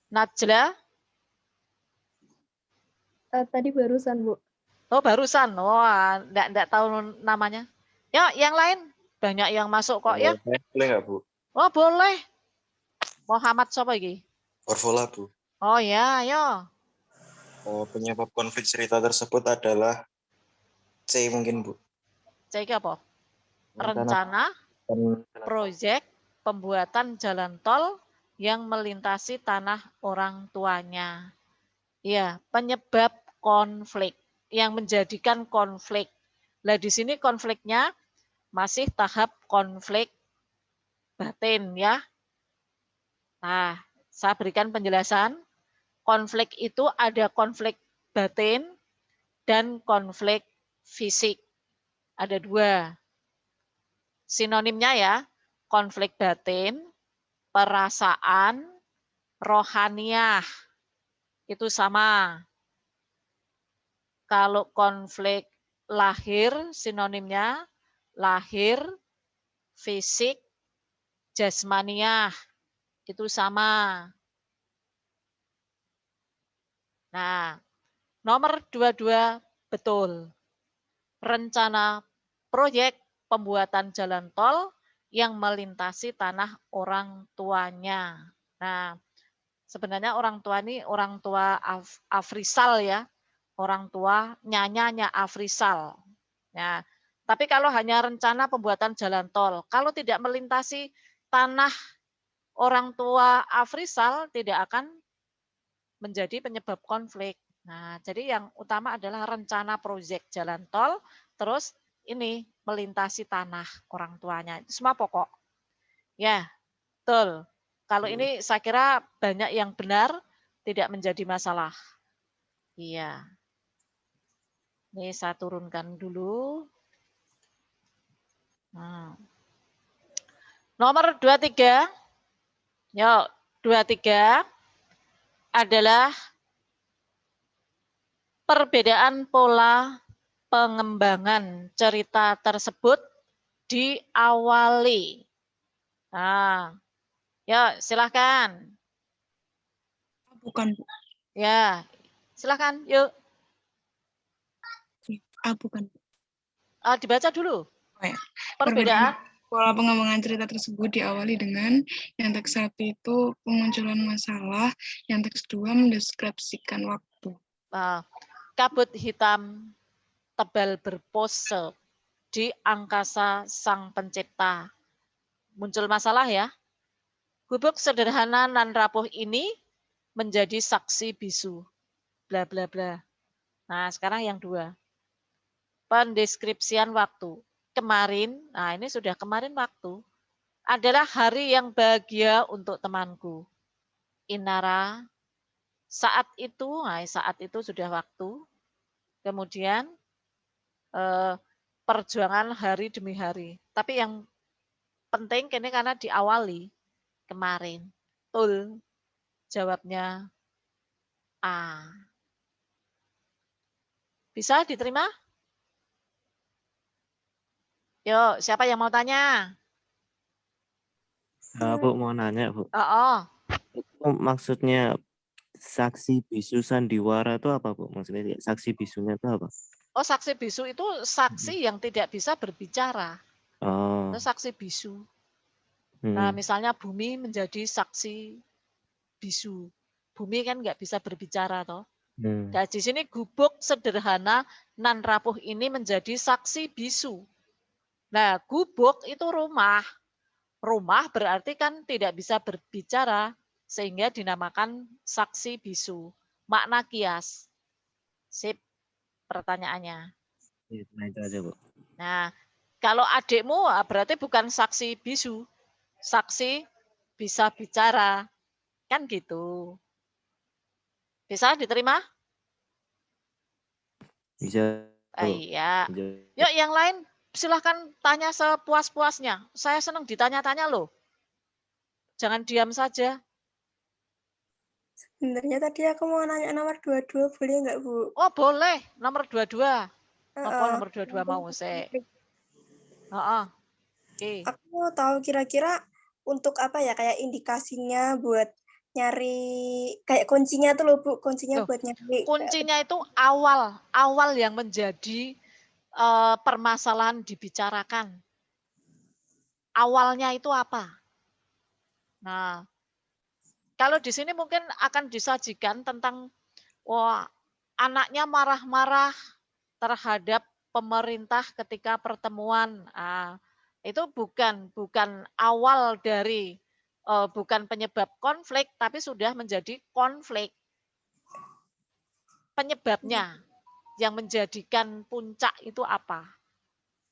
[SPEAKER 5] Najla.
[SPEAKER 8] Tadi barusan, Bu.
[SPEAKER 5] Oh, barusan. Wah, enggak tahu namanya. Yuk, yang lain. Banyak yang masuk kok ya.
[SPEAKER 9] Boleh nggak, Bu?
[SPEAKER 5] Oh, boleh. Muhammad siapa lagi?
[SPEAKER 9] Orvola, Bu.
[SPEAKER 5] Oh ya, ayo.
[SPEAKER 9] Penyebab konflik cerita tersebut adalah C mungkin, Bu.
[SPEAKER 5] C apa? Rencana, proyek, pembuatan jalan tol yang melintasi tanah orang tuanya. Ya, penyebab konflik yang menjadikan konflik. Nah, di sini konfliknya masih tahap konflik batin ya. Nah, saya berikan penjelasan. Konflik itu ada konflik batin dan konflik fisik. Ada dua. Sinonimnya ya, konflik batin, perasaan, rohaniah. Itu sama. Kalau konflik lahir, sinonimnya lahir, fisik, jasmaniah. Itu sama. Nah, nomor 22 betul. Rencana proyek pembuatan jalan tol yang melintasi tanah orang tuanya. Nah, sebenarnya orang tua ini orang tua Afrisal ya. Orang tua nyanyanya Afrisal. Nah, tapi kalau hanya rencana pembuatan jalan tol, kalau tidak melintasi tanah orang tua Afrisal tidak akan menjadi penyebab konflik. Nah, jadi yang utama adalah rencana proyek jalan tol, terus ini melintasi tanah orang tuanya. Itu semua pokok. Ya, betul. Kalau ini saya kira banyak yang benar, tidak menjadi masalah. Iya. Ini saya turunkan dulu. Nah. Nomor 23. Yuk, 23 adalah perbedaan pola pengembangan cerita tersebut diawali. Nah, ya silahkan.
[SPEAKER 3] Bukan, Bu.
[SPEAKER 5] Ya, silahkan, yuk.
[SPEAKER 3] Bukan.
[SPEAKER 5] Dibaca dulu.
[SPEAKER 3] Oh, ya.
[SPEAKER 5] Perbedaan
[SPEAKER 3] pola pengembangan cerita tersebut diawali dengan yang teks 1 itu pemunculan masalah, yang teks 2 mendeskripsikan waktu.
[SPEAKER 5] Kabut hitam tebal berpose di angkasa sang pencipta. Muncul masalah ya. Gubuk sederhana nan rapuh ini menjadi saksi bisu. Bla bla bla. Nah, sekarang yang 2. Pendeskripsian waktu. Kemarin, nah ini sudah kemarin waktu, adalah hari yang bahagia untuk temanku. Inara, saat itu sudah waktu. Kemudian perjuangan hari demi hari. Tapi yang penting ini karena diawali kemarin. Betul. Jawabnya A. Bisa diterima? Yuk, siapa yang mau tanya?
[SPEAKER 11] Bu mau nanya, Bu. Itu maksudnya saksi bisu sandiwara itu apa, Bu? Maksudnya saksi bisunya itu apa?
[SPEAKER 5] Oh, saksi bisu itu saksi yang tidak bisa berbicara.
[SPEAKER 11] Oh.
[SPEAKER 5] Itu saksi bisu. Nah, misalnya Bumi menjadi saksi bisu. Bumi kan nggak bisa berbicara, toh. Nah, di sini gubuk sederhana nan rapuh ini menjadi saksi bisu. Nah, gubuk itu rumah. Rumah berarti kan tidak bisa berbicara, sehingga dinamakan saksi bisu. Makna kias. Sip, pertanyaannya.
[SPEAKER 11] Nah, itu aja, Bu.
[SPEAKER 5] Nah, kalau adikmu berarti bukan saksi bisu. Saksi bisa bicara. Kan gitu. Bisa diterima?
[SPEAKER 11] Bisa.
[SPEAKER 5] Iya. Yuk yang lain silahkan tanya sepuas-puasnya. Saya senang ditanya-tanya loh. Jangan diam saja.
[SPEAKER 2] Sebenarnya tadi aku mau nanya nomor 22, boleh nggak, Bu?
[SPEAKER 5] Oh, boleh. Nomor 22. Apa nomor 22 mau, Sek? Oke.
[SPEAKER 2] Aku mau tahu kira-kira untuk apa ya, kayak indikasinya buat nyari, kayak kuncinya tuh loh, Bu. Kuncinya buat nyari.
[SPEAKER 5] Kuncinya itu awal yang menjadi permasalahan dibicarakan. Awalnya itu apa? Nah, kalau di sini mungkin akan disajikan tentang anaknya marah-marah terhadap pemerintah ketika pertemuan. Itu bukan awal dari bukan penyebab konflik, tapi sudah menjadi konflik. Penyebabnya yang menjadikan puncak itu apa?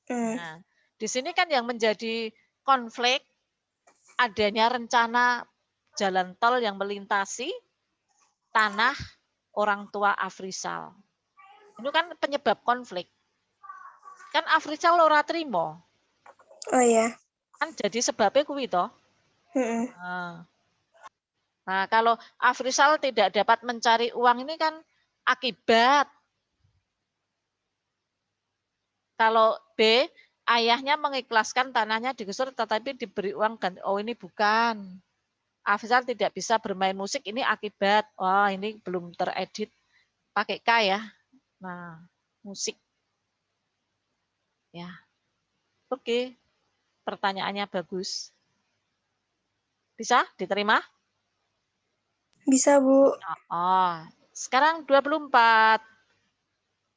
[SPEAKER 5] Nah, di sini kan yang menjadi konflik adanya rencana jalan tol yang melintasi tanah orang tua Afrizal. Itu kan penyebab konflik. Kan Afrizal ora trimo.
[SPEAKER 2] Oh iya.
[SPEAKER 5] Kan jadi sebabnya kuwi toh. Nah, kalau Afrizal tidak dapat mencari uang ini kan akibat. Kalau B, ayahnya mengikhlaskan tanahnya digusur tetapi diberi uang ganti. Oh, ini bukan. Afrizal tidak bisa bermain musik, ini akibat. Wah, ini belum teredit. Pakai K ya. Nah, musik. Ya. Oke. Pertanyaannya bagus. Bisa diterima?
[SPEAKER 2] Bisa, Bu.
[SPEAKER 5] Sekarang 24.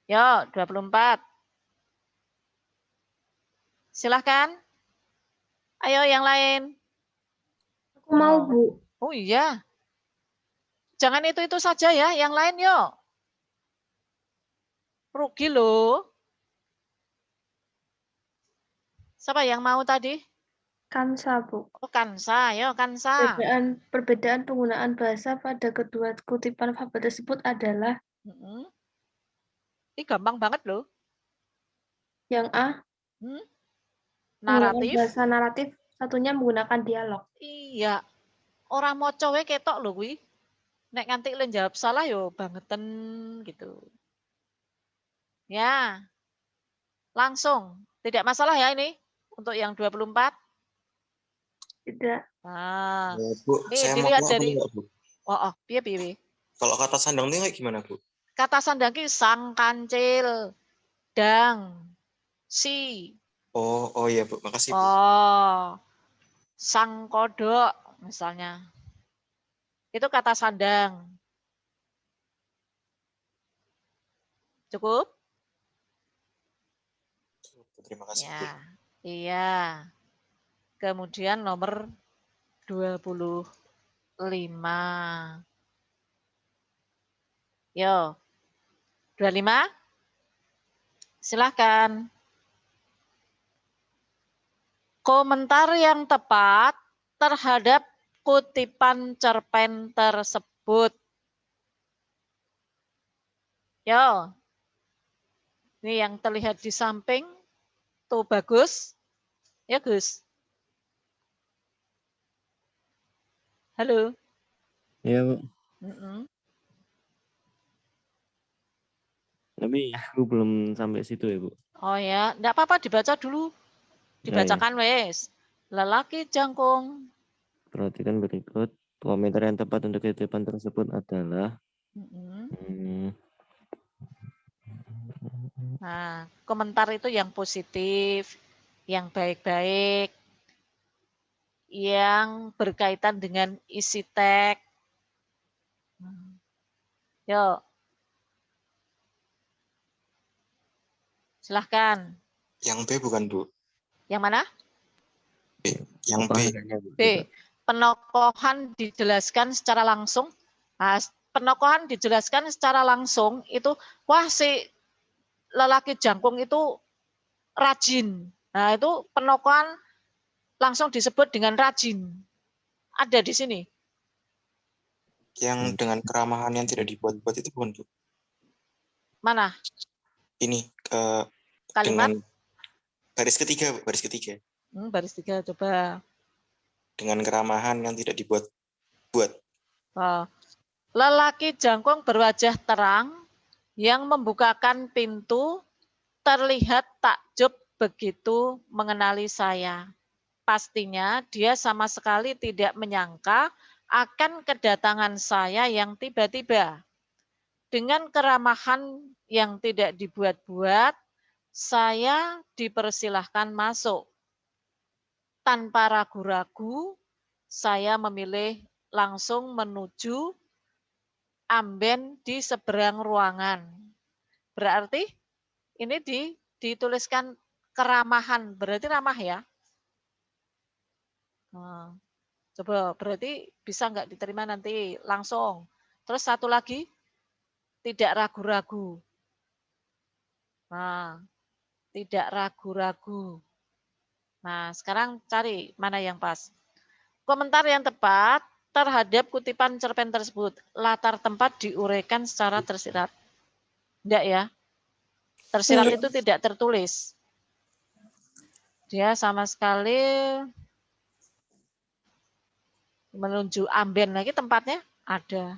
[SPEAKER 5] Yo, 24. Silahkan. Ayo yang lain.
[SPEAKER 12] Aku mau, Bu.
[SPEAKER 5] Oh iya. Jangan itu-itu saja ya, yang lain yuk. Rugi loh. Siapa yang mau tadi?
[SPEAKER 12] Kansa, Bu.
[SPEAKER 5] Oh, Kansa, yo Kansa.
[SPEAKER 12] Perbedaan penggunaan bahasa pada kedua kutipan fabel tersebut adalah
[SPEAKER 5] Ini gampang banget loh.
[SPEAKER 12] Yang A,
[SPEAKER 5] naratif.
[SPEAKER 12] Bahasa naratif, satunya menggunakan dialog.
[SPEAKER 5] Iya. Orang moco we ketok lho kuwi. Nek nganti le jawab salah yo bangeten gitu. Ya. Langsung. Tidak masalah ya ini untuk yang 24?
[SPEAKER 12] Tidak.
[SPEAKER 5] Nah,
[SPEAKER 9] Bu,
[SPEAKER 5] ini
[SPEAKER 9] saya mau
[SPEAKER 5] dilihat
[SPEAKER 9] tanya
[SPEAKER 5] dari
[SPEAKER 9] enggak, Bu?
[SPEAKER 5] piye.
[SPEAKER 9] Kalau kata sandang ini kayak gimana, Bu?
[SPEAKER 5] Kata sandang ki sang kancil, dang, si.
[SPEAKER 9] Oh iya, Bu. Makasih, Bu.
[SPEAKER 5] Sang kodok misalnya. Itu kata sandang. Cukup?
[SPEAKER 9] Terima kasih, Bu.
[SPEAKER 5] Ya, iya. Kemudian nomor 25. Yo. 25. Silahkan. Komentar yang tepat terhadap kutipan cerpen tersebut. Yo. Ini yang terlihat di samping Tuh bagus. Ya Gus. Halo.
[SPEAKER 11] Ya, Bu.
[SPEAKER 5] Mm-mm.
[SPEAKER 11] Tapi aku belum sampai situ ya, Bu.
[SPEAKER 5] Oh ya, enggak apa-apa dibaca dulu.
[SPEAKER 11] Nah, ya.
[SPEAKER 5] Dibacakan wes. Lelaki jangkung.
[SPEAKER 11] Perhatikan berikut. Komentar yang tepat untuk kutipan tersebut adalah
[SPEAKER 5] Nah, komentar itu yang positif, yang baik-baik, yang berkaitan dengan isi teks. Yuk. Silahkan.
[SPEAKER 9] Yang B bukan, Bu.
[SPEAKER 5] Yang mana?
[SPEAKER 9] B. Yang B.
[SPEAKER 5] B. Penokohan dijelaskan secara langsung. Nah, penokohan dijelaskan secara langsung itu, wah si lelaki jangkung itu rajin. Nah, itu penokohan langsung disebut dengan rajin. Ada di sini.
[SPEAKER 9] Yang dengan keramahan yang tidak dibuat-buat itu bukan, Bu?
[SPEAKER 5] Mana?
[SPEAKER 9] Ini
[SPEAKER 5] Kalimat?
[SPEAKER 9] dengan baris ketiga, Bu. Baris ketiga.
[SPEAKER 5] Baris 3, coba.
[SPEAKER 9] Dengan keramahan yang tidak dibuat-buat.
[SPEAKER 5] Oh. Lelaki jangkung berwajah terang yang membukakan pintu terlihat takjub begitu mengenali saya. Pastinya dia sama sekali tidak menyangka akan kedatangan saya yang tiba-tiba. Dengan keramahan yang tidak dibuat-buat, saya dipersilahkan masuk. Tanpa ragu-ragu, saya memilih langsung menuju amben di seberang ruangan. Berarti ini dituliskan keramahan, berarti ramah ya? Nah, coba berarti bisa nggak diterima nanti langsung. Terus satu lagi, tidak ragu-ragu. Nah, tidak ragu-ragu. Nah, sekarang cari mana yang pas. Komentar yang tepat terhadap kutipan cerpen tersebut. Latar tempat diuraikan secara tersirat. Enggak ya? Tersirat itu tidak tertulis. Dia sama sekali menuju amben lagi tempatnya ada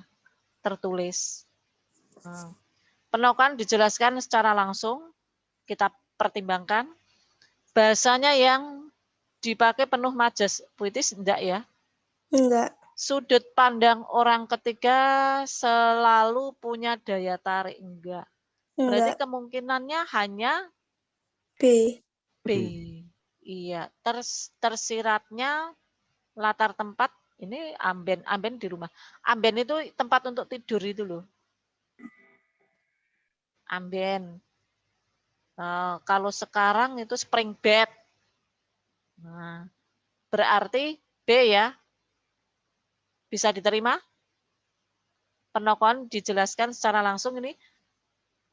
[SPEAKER 5] tertulis. Penokohan dijelaskan secara langsung, kita pertimbangkan. Bahasanya yang dipakai penuh majas puitis, enggak ya?
[SPEAKER 2] Enggak.
[SPEAKER 5] Sudut pandang orang ketiga selalu punya daya tarik, enggak. Berarti kemungkinannya hanya
[SPEAKER 2] B.
[SPEAKER 5] B. Iya, tersiratnya latar tempat ini amben di rumah. Amben itu tempat untuk tidur itu loh. Amben. Kalau sekarang itu spring bed. Nah, berarti B ya. Bisa diterima? Penokohan dijelaskan secara langsung ini.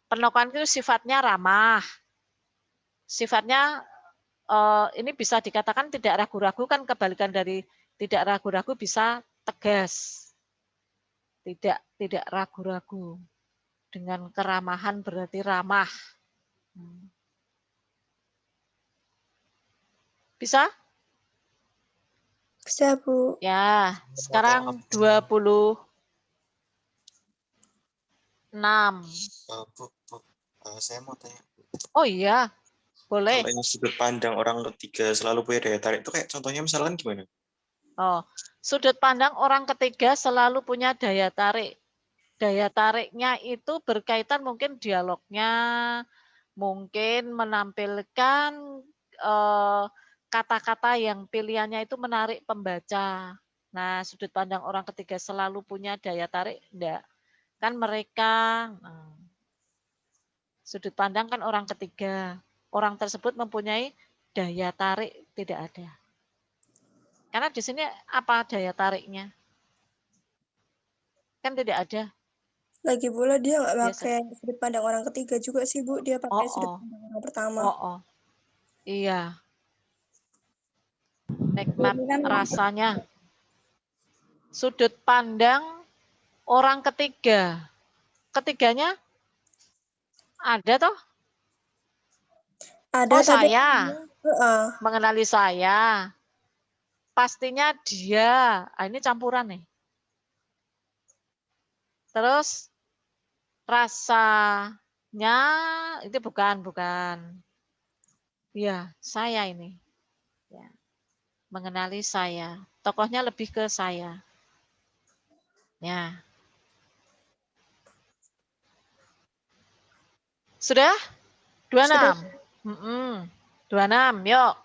[SPEAKER 5] Penokohan itu sifatnya ramah. Sifatnya ini bisa dikatakan tidak ragu-ragu, kan kebalikan dari tidak ragu-ragu bisa tegas. Tidak ragu-ragu. Dengan keramahan berarti ramah. Bisa?
[SPEAKER 2] Bisa, Bu.
[SPEAKER 5] Ya, sekarang 26.
[SPEAKER 9] Saya mau tanya.
[SPEAKER 5] Oh iya, boleh.
[SPEAKER 9] Kalau yang sudut pandang orang ketiga selalu punya daya tarik itu kayak contohnya misalkan gimana?
[SPEAKER 5] Oh, sudut pandang orang ketiga selalu punya daya tarik. Daya tariknya itu berkaitan mungkin dialognya, mungkin menampilkan kata-kata yang pilihannya itu menarik pembaca. Nah, sudut pandang orang ketiga selalu punya daya tarik, enggak? Kan mereka, sudut pandang kan orang ketiga. Orang tersebut mempunyai daya tarik, tidak ada. Karena di sini apa daya tariknya? Kan tidak ada.
[SPEAKER 2] Lagi pula dia nggak pakai sudut pandang orang ketiga juga sih, Bu. Dia pakai sudut pandang orang pertama.
[SPEAKER 5] Iya. Nikmat rasanya. Sudut pandang orang ketiga. Ketiganya ada toh?
[SPEAKER 2] Ada,
[SPEAKER 5] Oh,
[SPEAKER 2] tapi
[SPEAKER 5] saya. Mengenali saya. Pastinya dia. Ini campuran nih. Terus rasanya itu bukan. Ya, saya ini. Ya. Mengenali saya. Tokohnya lebih ke saya. Ya. Sudah? 26. 26. Yuk.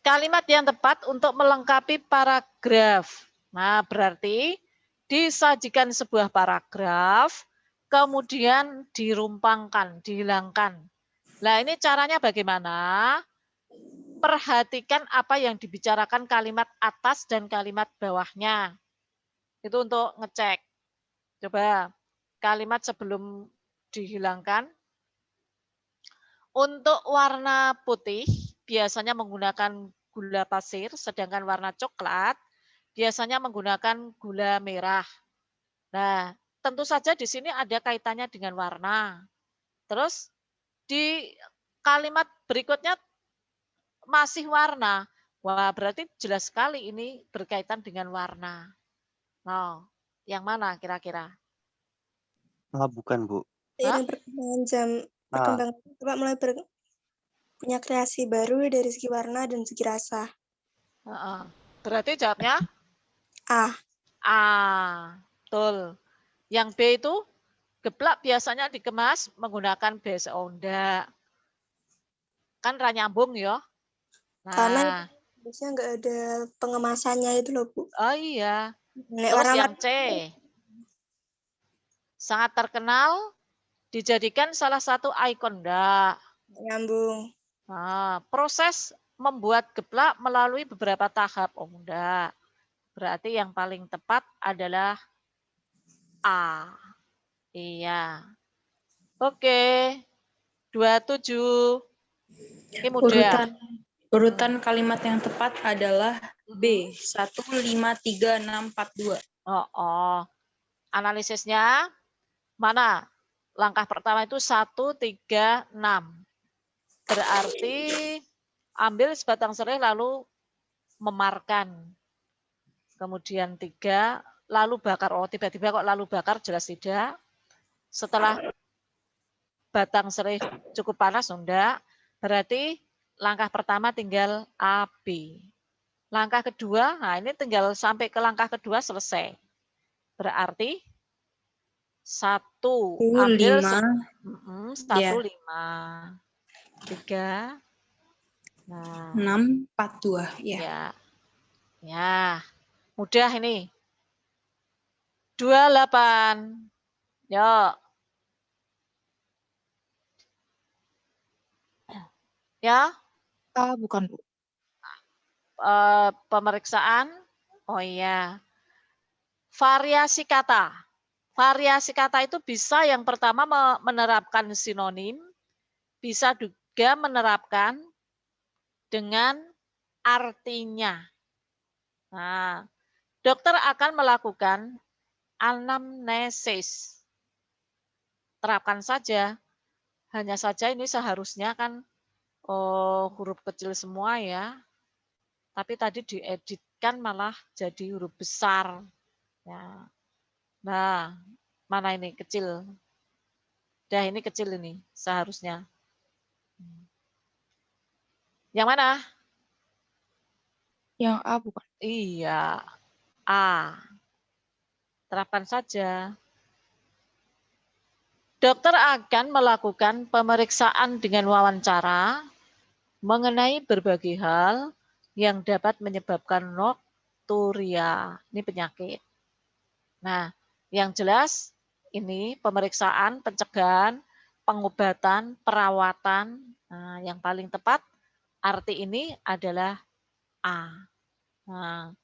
[SPEAKER 5] Kalimat yang tepat untuk melengkapi paragraf. Nah, berarti disajikan sebuah paragraf, kemudian dirumpangkan, dihilangkan. Nah, ini caranya bagaimana? Perhatikan apa yang dibicarakan kalimat atas dan kalimat bawahnya. Itu untuk ngecek. Coba kalimat sebelum dihilangkan. Untuk warna putih biasanya menggunakan gula pasir, sedangkan warna coklat biasanya menggunakan gula merah. Nah, tentu saja di sini ada kaitannya dengan warna. Terus di kalimat berikutnya masih warna. Wah, berarti jelas sekali ini berkaitan dengan warna. Nah, yang mana kira-kira?
[SPEAKER 11] Bukan, Bu.
[SPEAKER 2] Seiring perkembangan Bapak mulai punya kreasi baru dari segi warna dan segi rasa.
[SPEAKER 5] Berarti jawabnya?
[SPEAKER 2] A.
[SPEAKER 5] Betul. Yang B itu geplak biasanya dikemas menggunakan base onda. Kan nyambung ya.
[SPEAKER 2] Karena biasanya nggak ada pengemasannya itu loh, Bu.
[SPEAKER 5] Oh iya. Terus yang C. Sangat terkenal, dijadikan salah satu ikon, enggak?
[SPEAKER 2] Nyambung.
[SPEAKER 5] Nah, proses membuat geplak melalui beberapa tahap, enggak. Berarti yang paling tepat adalah A. Iya. Oke. 27. Ini mudah.
[SPEAKER 6] Urutan kalimat yang tepat adalah B. 15362.
[SPEAKER 5] Analisisnya mana? Langkah pertama itu 1, 3, 6. Berarti ambil sebatang serai lalu memarkan. Kemudian 3, lalu bakar. Oh, tiba-tiba kok lalu bakar, jelas tidak. Setelah batang serai cukup panas, enggak. Berarti langkah pertama tinggal A, B. Langkah kedua, nah ini tinggal sampai ke langkah kedua selesai. Berarti 1 ambil 1, 5, 3,
[SPEAKER 6] 6, 4, 2.
[SPEAKER 5] Ya. Ya, mudah ini. 28. Yuk. Ya.
[SPEAKER 10] Bukan, Bu.
[SPEAKER 5] Pemeriksaan. Oh iya. Variasi kata. Variasi kata itu bisa yang pertama menerapkan sinonim, bisa juga menerapkan dengan artinya. Nah, dokter akan melakukan anamnesis. Terapkan saja. Hanya saja ini seharusnya kan huruf kecil semua ya. Tapi tadi dieditkan malah jadi huruf besar. Ya. Nah, mana ini kecil? Dah ini kecil ini seharusnya. Yang mana?
[SPEAKER 10] Yang A bukan?
[SPEAKER 5] Iya, A. Terapkan saja. Dokter akan melakukan pemeriksaan dengan wawancara mengenai berbagai hal yang dapat menyebabkan nokturia. Ini penyakit. Nah, yang jelas ini pemeriksaan, pencegahan, pengobatan, perawatan. Nah, yang paling tepat arti ini adalah A. Nah,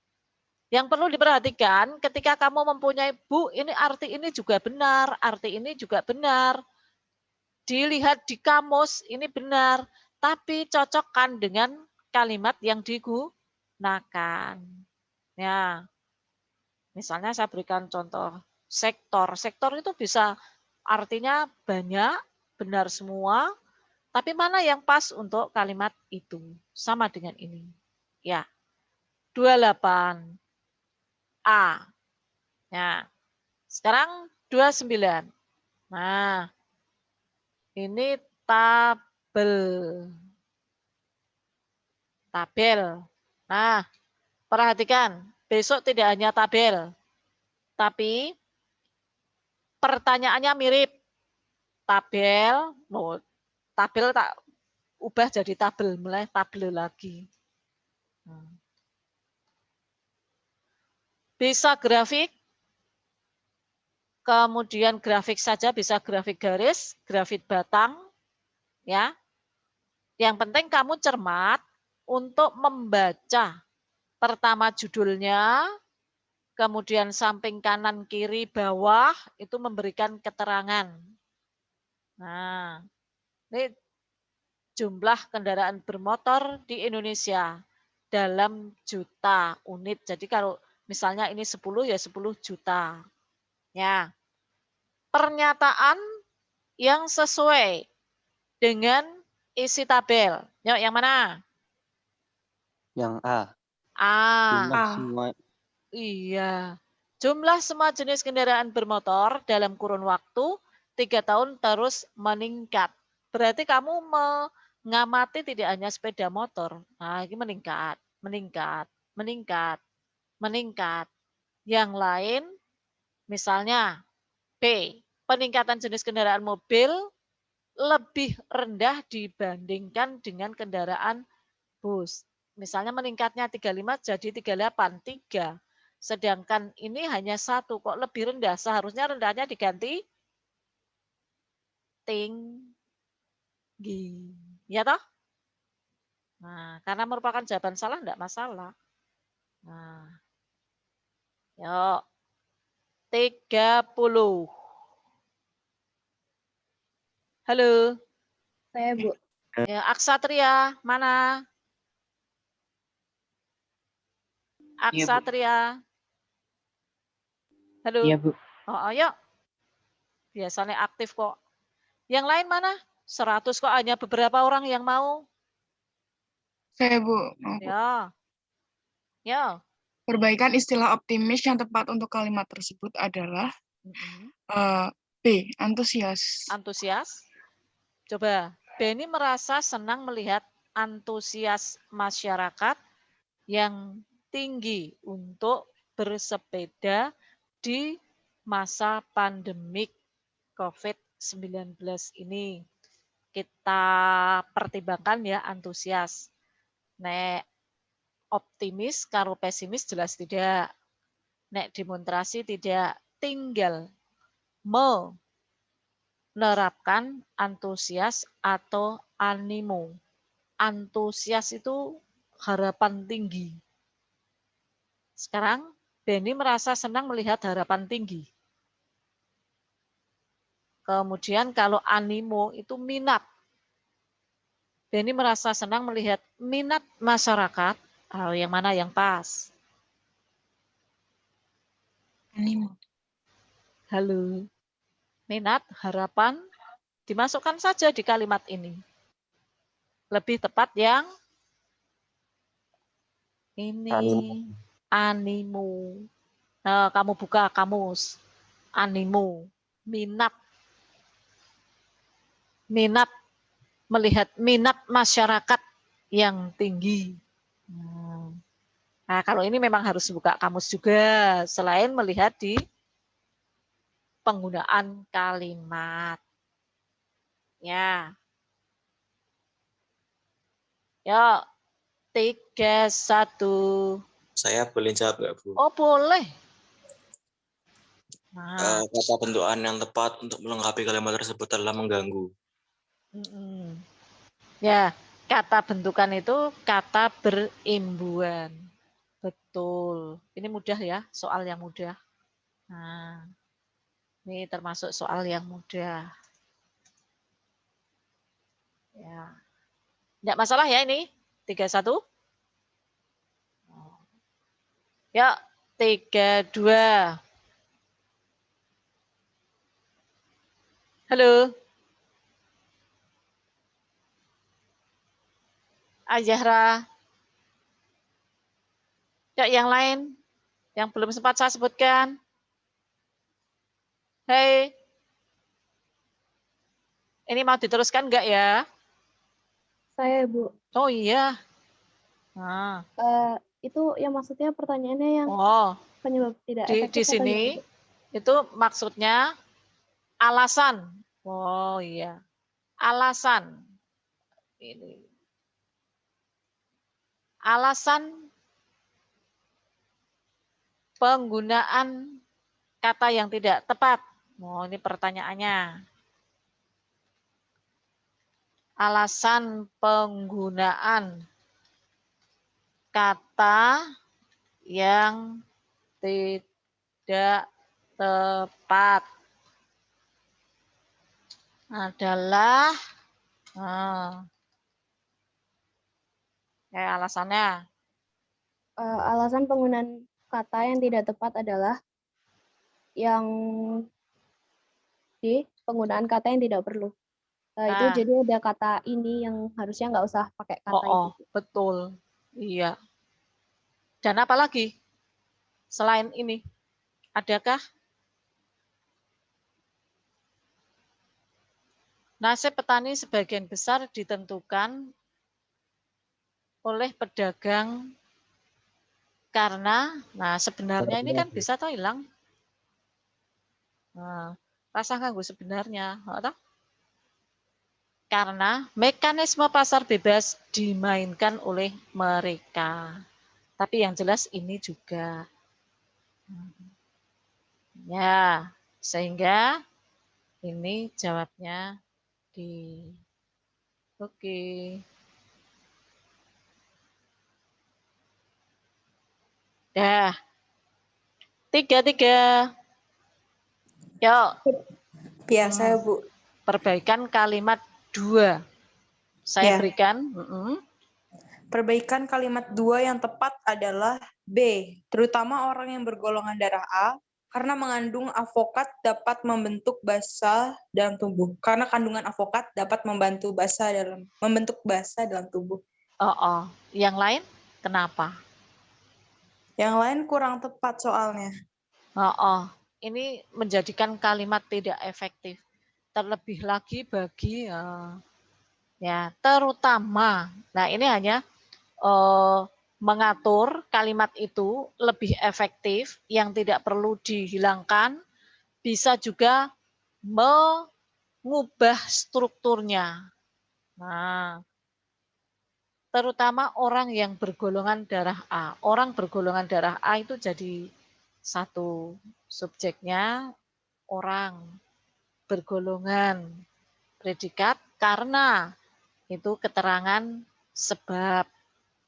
[SPEAKER 5] yang perlu diperhatikan ketika kamu mempunyai Bu, ini arti ini juga benar, arti ini juga benar. Dilihat di kamus ini benar, tapi cocokkan dengan kalimat yang digunakan. Ya. Misalnya saya berikan contoh sektor. Sektor itu bisa artinya banyak, benar semua, Tapi mana yang pas untuk kalimat itu? Sama dengan ini. Ya, 28. A. Ya. Sekarang 29. Nah, ini tabel. Tabel. Nah, perhatikan. Besok tidak hanya tabel. Tapi pertanyaannya mirip. Tabel. Oh, tabel tak ubah jadi tabel. Mulai tabel lagi. Bisa grafik. Kemudian grafik saja, bisa grafik garis, grafik batang, ya. Yang penting kamu cermat untuk membaca pertama judulnya, kemudian samping kanan, kiri, bawah itu memberikan keterangan. Nah, ini jumlah kendaraan bermotor di Indonesia dalam juta unit. Jadi kalau misalnya ini 10 ya 10 juta. Ya. Pernyataan yang sesuai dengan isi tabel. Yuk, yang mana?
[SPEAKER 11] Yang A.
[SPEAKER 5] A.
[SPEAKER 11] Jumlah semua.
[SPEAKER 5] Iya. Jumlah semua jenis kendaraan bermotor dalam kurun waktu 3 tahun terus meningkat. Berarti kamu mengamati tidak hanya sepeda motor. Nah, ini meningkat, meningkat, meningkat, meningkat. Yang lain, misalnya B, peningkatan jenis kendaraan mobil lebih rendah dibandingkan dengan kendaraan bus. Misalnya meningkatnya 35 jadi 38, 3. Sedangkan ini hanya 1, kok lebih rendah? Seharusnya rendahnya diganti tinggi. Ya toh? Nah, karena merupakan jawaban salah, enggak masalah. Nah, yuk. 30. Halo.
[SPEAKER 8] Saya, Bu.
[SPEAKER 5] Ya, Aksatria, mana? Aksatria. Halo.
[SPEAKER 13] Iya, Bu.
[SPEAKER 5] Oh, ayo. Biasanya aktif kok. Yang lain mana? 100 kok, hanya beberapa orang yang mau.
[SPEAKER 3] Saya, Bu.
[SPEAKER 5] Ya. Ya.
[SPEAKER 3] Perbaikan istilah optimis yang tepat untuk kalimat tersebut adalah B. Antusias.
[SPEAKER 5] Antusias. Coba. Benny merasa senang melihat antusias masyarakat yang tinggi untuk bersepeda di masa pandemik COVID-19 ini. Kita pertimbangkan ya antusias. Nek optimis karo pesimis jelas tidak. Nek demonstrasi tidak, tinggal menerapkan antusias atau animo. Antusias itu harapan tinggi. Sekarang Benny merasa senang melihat harapan tinggi. Kemudian kalau animo itu minat. Benny merasa senang melihat minat masyarakat. Yang mana yang pas?
[SPEAKER 3] Animo.
[SPEAKER 5] Halo. Minat, harapan, dimasukkan saja di kalimat ini. Lebih tepat yang ini. Animo. Nah, kamu buka kamus. Animo. Minat. Minat. Melihat minat masyarakat yang tinggi. Nah, kalau ini memang harus buka kamus juga. Selain melihat di penggunaan kalimat. Ya. Yuk. 3, 1.
[SPEAKER 9] Saya boleh jawab nggak, Bu?
[SPEAKER 5] Oh, boleh. Nah.
[SPEAKER 9] Kata bentukan yang tepat untuk melengkapi kalimat tersebut adalah mengganggu.
[SPEAKER 5] Ya, kata bentukan itu kata berimbuan. Betul. Ini mudah ya, soal yang mudah. Nah, ini termasuk soal yang mudah. Ya. Tidak masalah ya ini. 31. Ya, 32. Halo. Azahra. Ya, yang lain yang belum sempat saya sebutkan. Hei. Ini mau diteruskan enggak ya?
[SPEAKER 8] Saya, Bu.
[SPEAKER 5] Oh iya. Nah.
[SPEAKER 8] Itu yang maksudnya pertanyaannya yang penyebab tidak
[SPEAKER 5] di
[SPEAKER 8] efektif atau
[SPEAKER 5] sini
[SPEAKER 8] gimana, Bu?
[SPEAKER 5] Itu maksudnya alasan. Oh iya. Alasan. Ini. Alasan penggunaan kata yang tidak tepat. Oh, ini pertanyaannya. Alasan penggunaan kata yang tidak tepat adalah alasannya.
[SPEAKER 8] Alasan penggunaan kata yang tidak tepat adalah yang D, penggunaan kata yang tidak perlu. Itu jadi ada kata ini yang harusnya nggak usah pakai kata itu.
[SPEAKER 5] Betul. Iya. Dan apa lagi? Selain ini, adakah? Nasib petani sebagian besar ditentukan oleh pedagang karena, sebenarnya ini kan bisa toh hilang. Nah, rasa nganggo sebenarnya, atau? Karena mekanisme pasar bebas dimainkan oleh mereka. Tapi yang jelas ini juga. Ya, sehingga ini jawabnya di oke. Dah. 3. Yuk.
[SPEAKER 2] Ya, saya, Bu.
[SPEAKER 5] Perbaikan kalimat 2. Saya berikan.
[SPEAKER 13] Perbaikan kalimat 2 yang tepat adalah B. Terutama orang yang bergolongan darah A, karena mengandung avokat dapat membentuk basa dalam tubuh. Karena kandungan avokat dapat membentuk basa dalam tubuh.
[SPEAKER 5] Yang lain kenapa?
[SPEAKER 13] Yang lain kurang tepat soalnya.
[SPEAKER 5] Ini menjadikan kalimat tidak efektif. Terlebih lagi bagi terutama. Nah, ini hanya mengatur kalimat itu lebih efektif, yang tidak perlu dihilangkan, bisa juga mengubah strukturnya. Nah, terutama orang yang bergolongan darah A. Orang bergolongan darah A itu jadi satu subjeknya orang bergolongan, predikat karena itu keterangan sebab.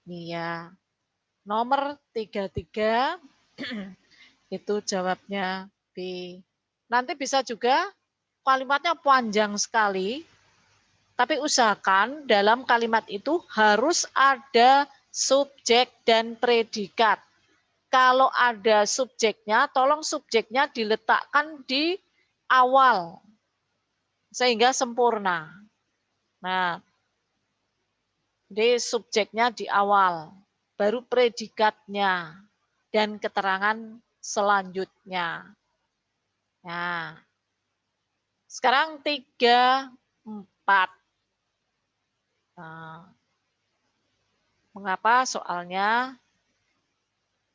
[SPEAKER 5] Iya. Nomor 33 itu jawabnya B. Nanti bisa juga kalimatnya panjang sekali, tapi usahakan dalam kalimat itu harus ada subjek dan predikat. Kalau ada subjeknya, tolong subjeknya diletakkan di awal, sehingga sempurna. Nah, jadi subjeknya di awal, baru predikatnya, dan keterangan selanjutnya. Nah, sekarang 3, 4. Nah, mengapa soalnya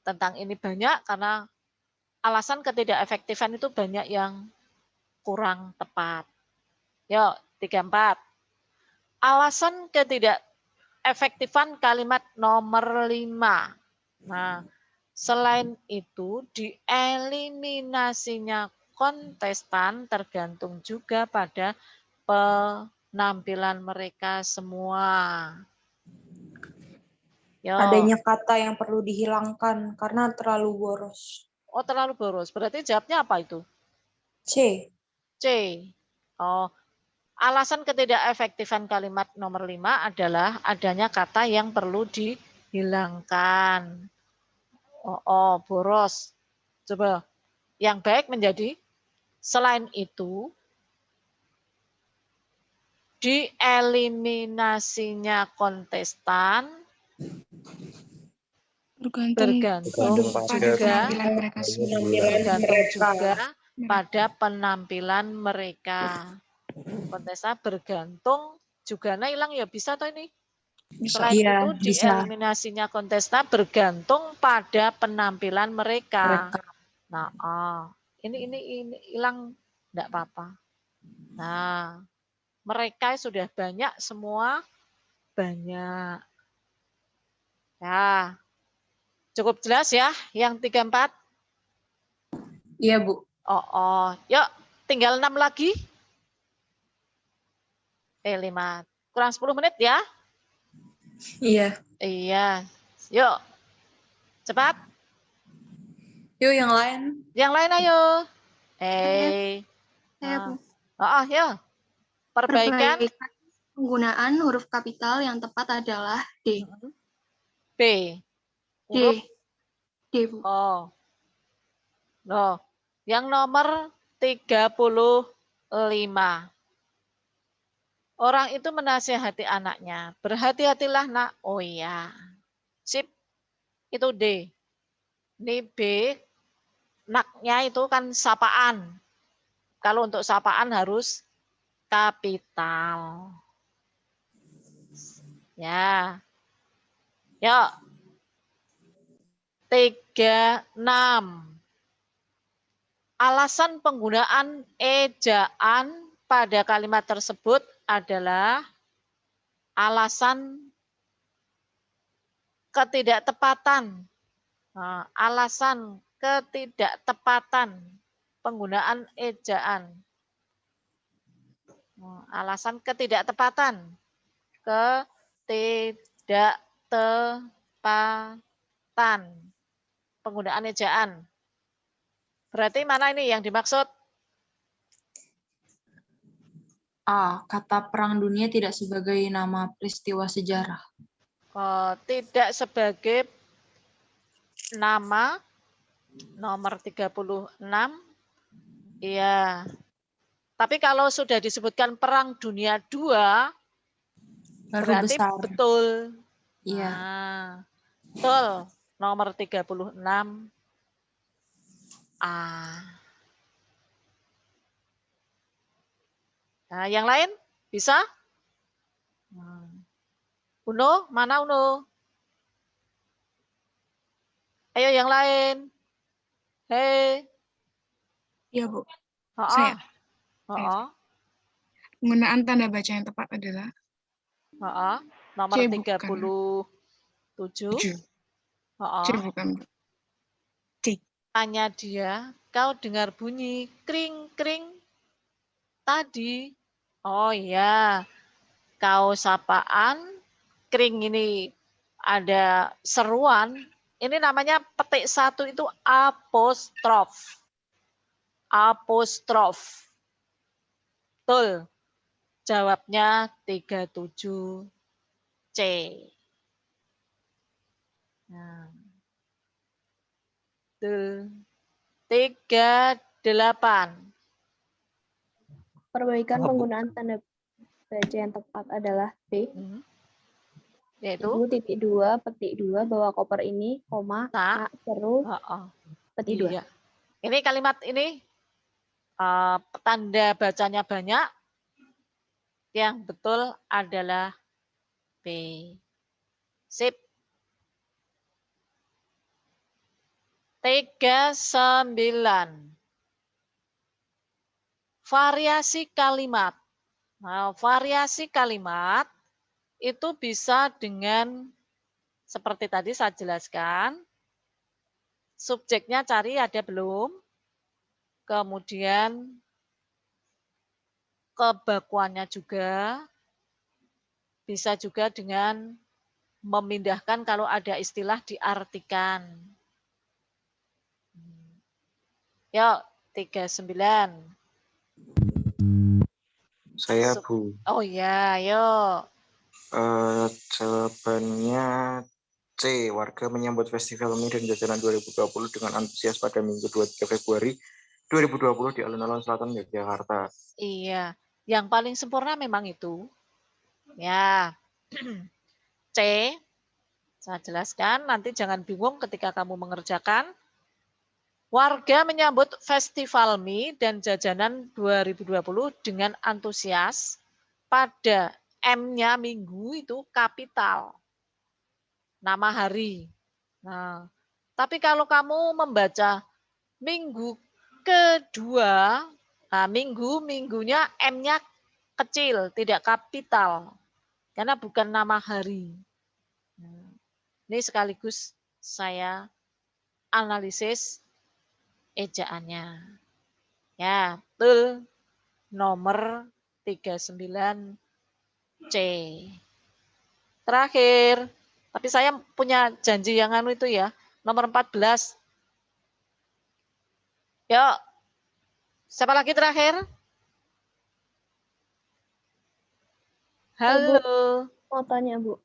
[SPEAKER 5] tentang ini banyak? Karena alasan ketidakefektifan itu banyak yang kurang tepat. Yuk, 3, 4. Alasan ketidakefektifan kalimat nomor 5. Nah, selain itu dieliminasinya kontestan tergantung juga pada penampilan mereka semua.
[SPEAKER 13] Adanya kata yang perlu dihilangkan karena terlalu boros.
[SPEAKER 5] Terlalu boros. Berarti jawabnya apa itu?
[SPEAKER 13] C.
[SPEAKER 5] Alasan ketidakefektifan kalimat nomor 5 adalah adanya kata yang perlu dihilangkan. Boros. Coba yang baik menjadi selain itu Dieliminasinya kontestan bergantung
[SPEAKER 3] pada
[SPEAKER 5] juga
[SPEAKER 3] penampilan mereka semua.
[SPEAKER 5] bergantung juga pada penampilan mereka. Kontestan bergantung juga hilang ya bisa toh ini. Selain itu dieliminasinya kontestan bergantung pada penampilan mereka. Nah, ini hilang enggak apa-apa. Nah, mereka sudah banyak semua banyak. Ya. Cukup jelas ya yang 34?
[SPEAKER 13] Iya, Bu.
[SPEAKER 5] Yuk, tinggal 6 lagi. 5. Kurang 10 menit ya?
[SPEAKER 13] Iya.
[SPEAKER 5] Iya. Yuk. Cepat.
[SPEAKER 13] Yuk yang lain.
[SPEAKER 5] Yang lain ayo. Yuk. Perbaikan
[SPEAKER 2] penggunaan huruf kapital yang tepat adalah D.
[SPEAKER 5] B. Huruf
[SPEAKER 2] D, Bu.
[SPEAKER 5] Loh, yang nomor 35. Orang itu menasihati anaknya. Berhati-hatilah nak. Oh iya. Sip. Itu D. Ini B. Naknya itu kan sapaan. Kalau untuk sapaan harus kapital. Ya. Yuk. 36. Alasan penggunaan ejaan pada kalimat tersebut adalah alasan ketidaktepatan. Alasan ketidaktepatan penggunaan ejaan. Alasan ketidaktepatan. Ketidaktepatan penggunaan ejaan. Berarti mana ini yang dimaksud?
[SPEAKER 13] A. Kata Perang Dunia tidak sebagai nama peristiwa sejarah.
[SPEAKER 5] Tidak sebagai nama. Nomor 36. Iya. Tapi kalau sudah disebutkan Perang Dunia II, berarti
[SPEAKER 13] besar.
[SPEAKER 5] Betul.
[SPEAKER 13] Iya.
[SPEAKER 5] Betul. Nomor 36. Nah, yang lain bisa? Uno, mana Uno? Ayo yang lain. Hei.
[SPEAKER 3] Iya, Bu.
[SPEAKER 5] Saya.
[SPEAKER 3] Penggunaan tanda baca yang tepat adalah
[SPEAKER 5] nomor
[SPEAKER 3] C,
[SPEAKER 5] 37.
[SPEAKER 3] C bukan, Bu. C.
[SPEAKER 5] Tanya dia, kau dengar bunyi kring-kring tadi? Oh iya, kau sapaan, kring ini ada seruan. Ini namanya petik 1 itu apostrof. Apostrof. Betul. Jawabnya 37 C. Nah. 38.
[SPEAKER 8] Perbaikan penggunaan tanda baca yang tepat adalah B.
[SPEAKER 5] Yaitu
[SPEAKER 8] Ibu petik 2 bahwa koper ini, koma, nak, seru, petik 2.
[SPEAKER 5] Iya. Ini kalimat ini tanda bacanya banyak. Yang betul adalah B. Sip. 39. Variasi kalimat. Nah, variasi kalimat itu bisa dengan seperti tadi saya jelaskan. Subjeknya cari ada belum? Kemudian kebakuannya juga. Bisa juga dengan memindahkan kalau ada istilah diartikan. Yuk, 39.
[SPEAKER 9] Saya, Bu.
[SPEAKER 5] Oh ya, yuk.
[SPEAKER 9] Jawabannya C. Warga menyambut Festival Mie dan Jajanan 2020 dengan antusias pada Minggu 23 Februari 2020 di alun-alun selatan Yogyakarta.
[SPEAKER 5] Iya. Yang paling sempurna memang itu. Ya. C, saya jelaskan, nanti jangan bingung ketika kamu mengerjakan. Warga menyambut Festival Mie dan Jajanan 2020 dengan antusias. Pada M-nya minggu itu kapital. Nama hari. Nah, tapi kalau kamu membaca minggu kedua, nah minggunya M-nya kecil, tidak kapital. Karena bukan nama hari. Nah, ini sekaligus saya analisis ejaannya. Ya, betul. Nomor 39C. Terakhir, tapi saya punya janji yang anu itu ya, nomor 14. Yuk, siapa lagi terakhir? Halo.
[SPEAKER 8] Bu, mau tanya, Bu.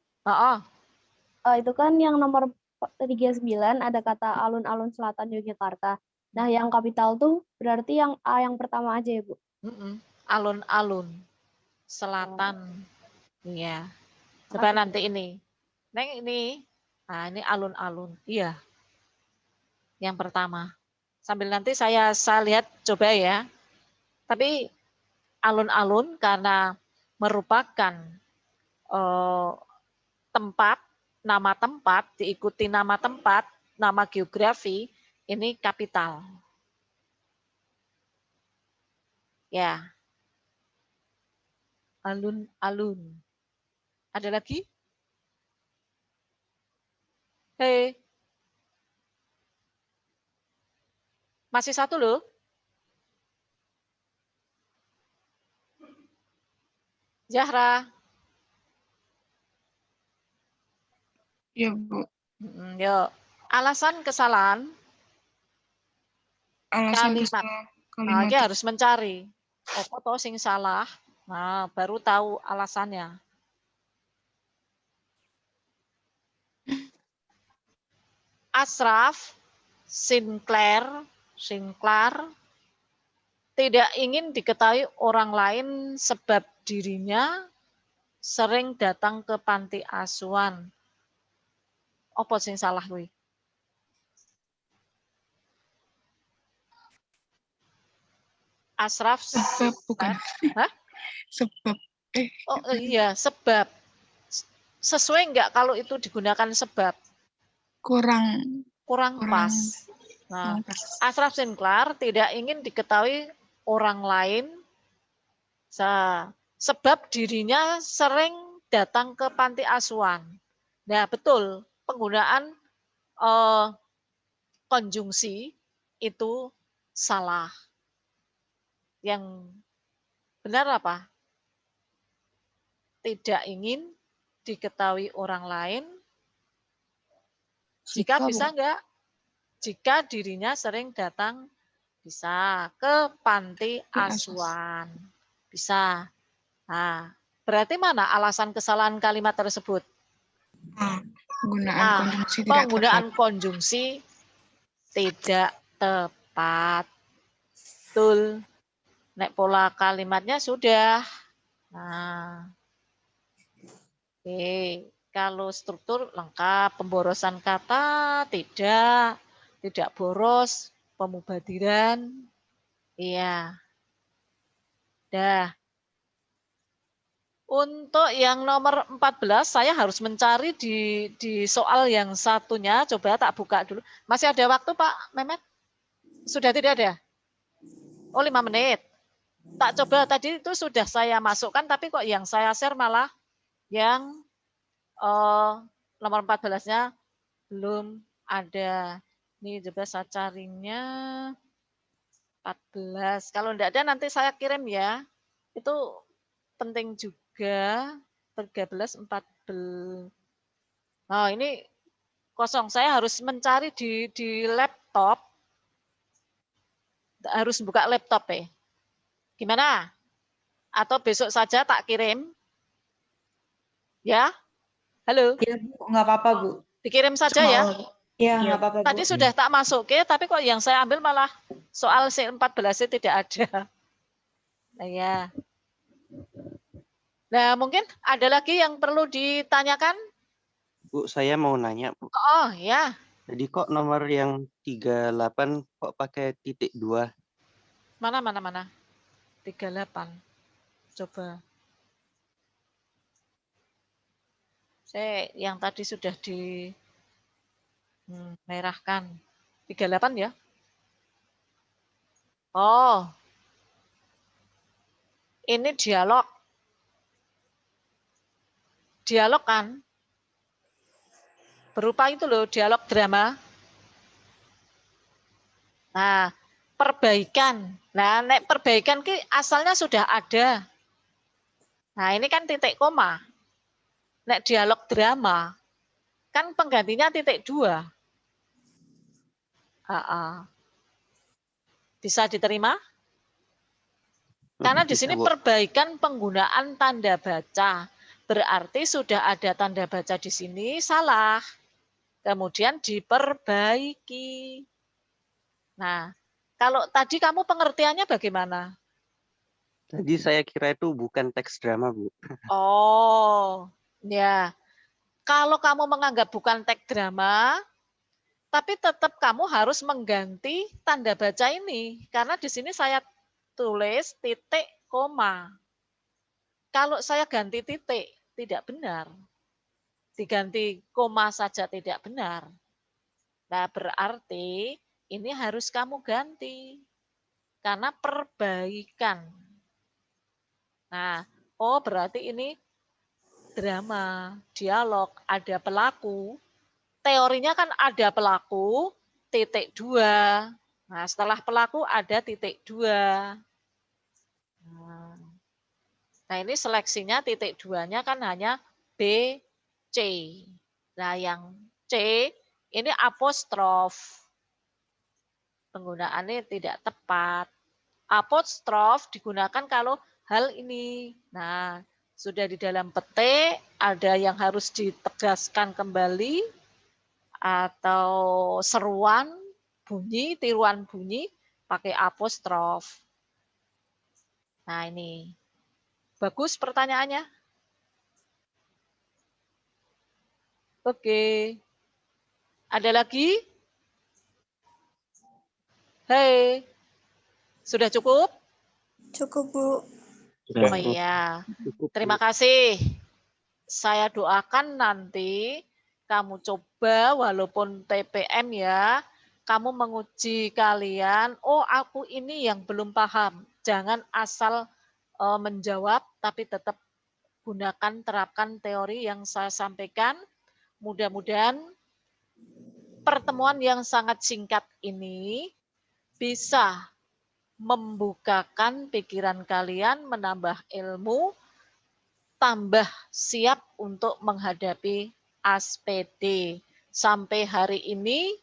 [SPEAKER 8] Itu kan yang nomor 39 ada kata alun-alun selatan Yogyakarta. Nah, yang kapital tuh berarti yang A yang pertama aja ya, Bu?
[SPEAKER 5] Alun-alun selatan. Iya. Coba nanti ini. Neng ini. Nah, ini alun-alun. Iya. Yang pertama. Sambil nanti saya lihat coba ya. Tapi alun-alun karena merupakan tempat, nama tempat, diikuti nama tempat, nama geografi, ini kapital. Ya. Alun-alun. Ada lagi? Hei. Masih satu loh. Zahra.
[SPEAKER 3] Ya, Bu.
[SPEAKER 5] Yuk. Alasan kesalahan.
[SPEAKER 3] Alasan
[SPEAKER 5] kalimat.
[SPEAKER 3] kalimat.
[SPEAKER 5] Nah, harus mencari. Apa toh sing salah? Nah, baru tahu alasannya. Ashraf, Sinclair tidak ingin diketahui orang lain sebab dirinya sering datang ke panti asuhan. Apa sing salah kuwi? Ashraf
[SPEAKER 3] sebab bukan.
[SPEAKER 5] Hah?
[SPEAKER 3] Sebab.
[SPEAKER 5] Oh iya, sebab. Sesuai enggak kalau itu digunakan sebab?
[SPEAKER 3] Kurang
[SPEAKER 5] pas. Nah, Ashraf Sinclair tidak ingin diketahui orang lain sebab dirinya sering datang ke panti asuhan. Nah, betul, penggunaan konjungsi itu salah. Yang benar apa? Tidak ingin diketahui orang lain. Jika bisa enggak? Jika dirinya sering datang, bisa ke panti asuhan. Bisa. Nah, berarti mana alasan kesalahan kalimat tersebut? Penggunaan konjungsi tidak tepat. Betul. Nek pola kalimatnya sudah. Nah. Oke, kalau struktur lengkap, pemborosan kata tidak boros, pemubadiran, iya. Dah. Untuk yang nomor 14, saya harus mencari di soal yang satunya. Coba tak buka dulu. Masih ada waktu, Pak Mehmet? Sudah tidak ada? Oh, 5 menit. Tak coba, tadi itu sudah saya masukkan, tapi kok yang saya share malah yang nomor 14-nya belum ada. Ini coba saya carinya 14. Kalau enggak ada nanti saya kirim ya. Itu penting juga. 13, 14. Nah, ini kosong. Saya harus mencari di laptop. Harus buka laptop ya. Gimana? Atau besok saja tak kirim? Ya? Halo?
[SPEAKER 13] Ya, Bu, nggak apa-apa, Bu.
[SPEAKER 5] Dikirim saja ya?
[SPEAKER 13] Ya, nggak apa-apa, Bu.
[SPEAKER 5] Tadi sudah tak masuk, tapi kok yang saya ambil malah soal C14 tidak ada. Nah, ya. Nah, mungkin ada lagi yang perlu ditanyakan?
[SPEAKER 14] Bu, saya mau nanya, Bu.
[SPEAKER 5] Oh, ya.
[SPEAKER 14] Jadi kok nomor yang 38 kok pakai titik 2?
[SPEAKER 5] Mana? 38. Coba. Yang tadi sudah merahkan. 38 ya? Oh. Ini dialog. Dialog kan? Berupa itu loh, dialog drama. Nah, perbaikan. Nah, nek perbaikan ki asalnya sudah ada. Nah, ini kan titik koma. Nek dialog drama, kan penggantinya titik 2. Bisa diterima? Karena di sini perbaikan penggunaan tanda baca. Berarti sudah ada tanda baca di sini, salah. Kemudian diperbaiki. Nah, kalau tadi kamu pengertiannya bagaimana?
[SPEAKER 14] Tadi saya kira itu bukan teks drama, Bu.
[SPEAKER 5] Oh, ya. Kalau kamu menganggap bukan teks drama, tapi tetap kamu harus mengganti tanda baca ini. Karena di sini saya tulis titik koma. Kalau saya ganti titik, tidak benar. Diganti koma saja tidak benar. Nah, berarti ini harus kamu ganti. Karena perbaikan. Nah, oh berarti ini drama, dialog, ada pelaku. Teorinya kan ada pelaku, titik 2. Nah, setelah pelaku ada titik 2. Nah, ini seleksinya titik 2-nya kan hanya B, C. Nah, yang C ini apostrof. Penggunaannya tidak tepat. Apostrof digunakan kalau hal ini. Nah, sudah di dalam petik, ada yang harus ditegaskan kembali, atau seruan, bunyi, tiruan bunyi, pakai apostrof. Nah, ini. Bagus pertanyaannya? Oke. Ada lagi? Hei. Sudah cukup?
[SPEAKER 2] Cukup, Bu.
[SPEAKER 5] Oh iya. Terima kasih. Saya doakan nanti kamu coba walaupun TPM ya, kamu menguji kalian, oh aku ini yang belum paham. Jangan asal menjawab, tapi tetap gunakan, terapkan teori yang saya sampaikan. Mudah-mudahan pertemuan yang sangat singkat ini bisa membukakan pikiran kalian, menambah ilmu, tambah siap untuk menghadapi ASPD. Sampai hari ini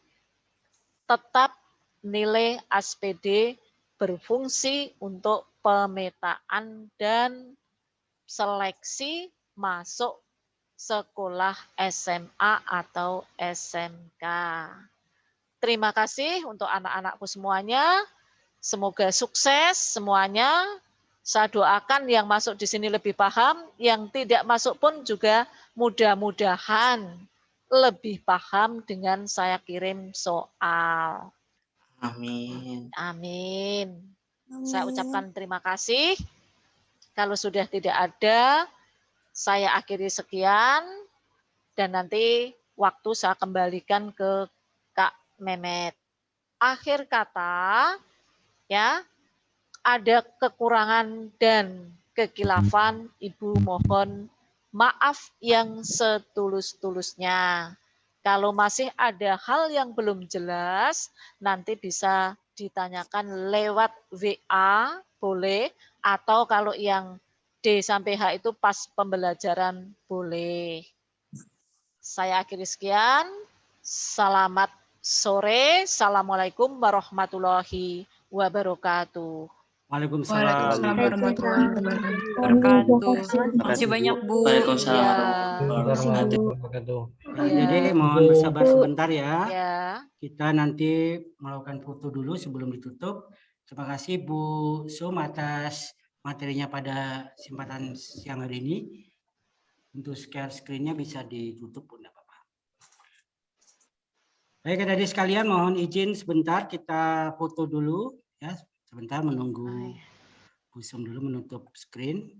[SPEAKER 5] tetap nilai ASPD berfungsi untuk pemetaan dan seleksi masuk sekolah SMA atau SMK. Terima kasih untuk anak-anakku semuanya. Semoga sukses semuanya. Saya doakan yang masuk di sini lebih paham, yang tidak masuk pun juga mudah-mudahan lebih paham dengan saya kirim soal.
[SPEAKER 9] Amin.
[SPEAKER 5] Amin. Saya ucapkan terima kasih. Kalau sudah tidak ada, saya akhiri sekian dan nanti waktu saya kembalikan ke Kak Memet. Akhir kata, ya, ada kekurangan dan kekilafan, Ibu mohon maaf yang setulus-tulusnya. Kalau masih ada hal yang belum jelas, nanti bisa ditanyakan lewat WA, boleh, atau kalau yang D sampai H itu pas pembelajaran, boleh. Saya akhiri sekian. Selamat sore. Assalamualaikum warahmatullahi wabarakatuh.
[SPEAKER 1] Waalaikumsalam
[SPEAKER 3] warahmatullahi wabarakatuh. Makasih banyak, Bu.
[SPEAKER 7] Waalaikumsalam warahmatullahi wabarakatuh.
[SPEAKER 1] Jadi mohon bersabar sebentar ya.
[SPEAKER 5] Ya.
[SPEAKER 1] Kita nanti melakukan foto dulu sebelum ditutup. Terima kasih Bu Sum atas materinya pada kesempatan siang hari ini. Untuk share screen-nya bisa ditutup pun tidak apa-apa. Baik, adik-adik sekalian, mohon izin sebentar kita foto dulu ya. Sebentar menunggu Bu Sum dulu menutup screen.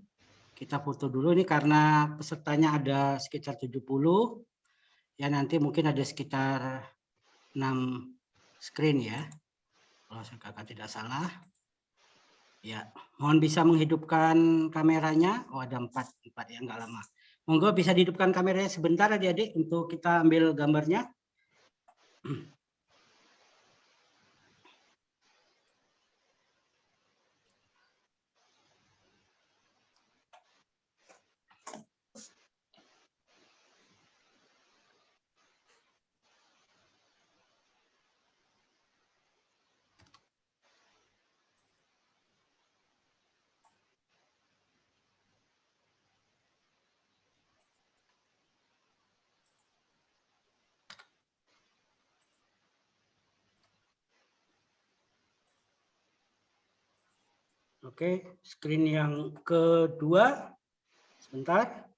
[SPEAKER 1] Kita foto dulu ini karena pesertanya ada sekitar 70. Ya nanti mungkin ada sekitar 6 screen ya. Kalau saya kakak tidak salah. Ya, mohon bisa menghidupkan kameranya. Oh, ada 4 ya, enggak lama. Monggo bisa dihidupkan kameranya sebentar adik-adik untuk kita ambil gambarnya. Oke, screen yang kedua. Sebentar.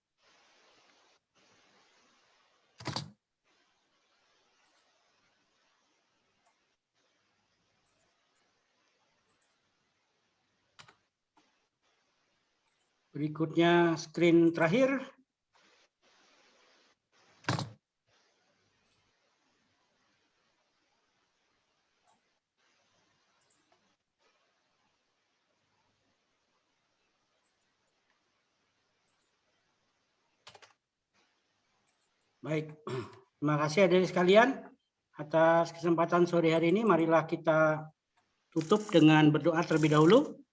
[SPEAKER 1] Berikutnya screen terakhir. Baik, terima kasih adik-adik sekalian atas kesempatan sore hari ini. Marilah kita tutup dengan berdoa terlebih dahulu.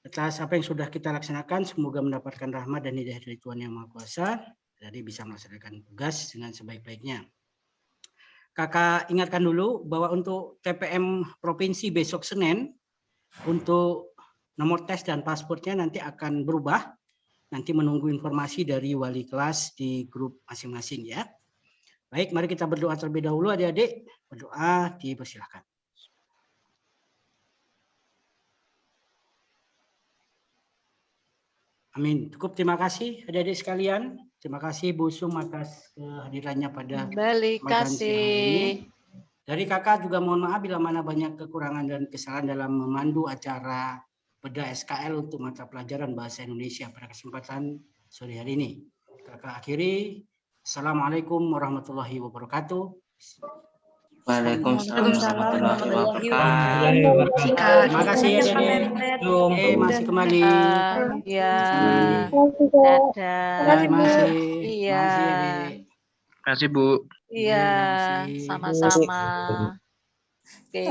[SPEAKER 1] Atas apa yang sudah kita laksanakan, semoga mendapatkan rahmat dan hidayah dari Tuhan Yang Maha Kuasa, jadi bisa melaksanakan tugas dengan sebaik-baiknya. Kakak ingatkan dulu bahwa untuk TPM Provinsi besok Senin, untuk nomor tes dan pasportnya nanti akan berubah. Nanti menunggu informasi dari wali kelas di grup masing-masing ya. Baik, mari kita berdoa terlebih dahulu adik-adik. Berdoa, dipersilakan. Amin. Cukup, terima kasih adik-adik sekalian. Terima kasih Bu Sum atas kehadirannya pada kesempatan siang hari ini. Dari kakak juga mohon maaf bila mana banyak kekurangan dan kesalahan dalam memandu acara bedah SKL untuk mata pelajaran Bahasa Indonesia pada kesempatan sore hari ini. Kakak akhiri, Assalamualaikum warahmatullahi wabarakatuh.
[SPEAKER 15] Waalaikumsalam warahmatullahi wabarakatuh.
[SPEAKER 1] Terima kasih adik-adik. Masih kembali.
[SPEAKER 5] Ya.
[SPEAKER 1] Dadah. Masih.
[SPEAKER 5] Iya.
[SPEAKER 7] Terima kasih Bu.
[SPEAKER 5] Iya, sama-sama. Oke.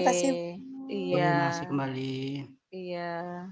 [SPEAKER 5] Iya.
[SPEAKER 1] Masih kembali.
[SPEAKER 5] Iya.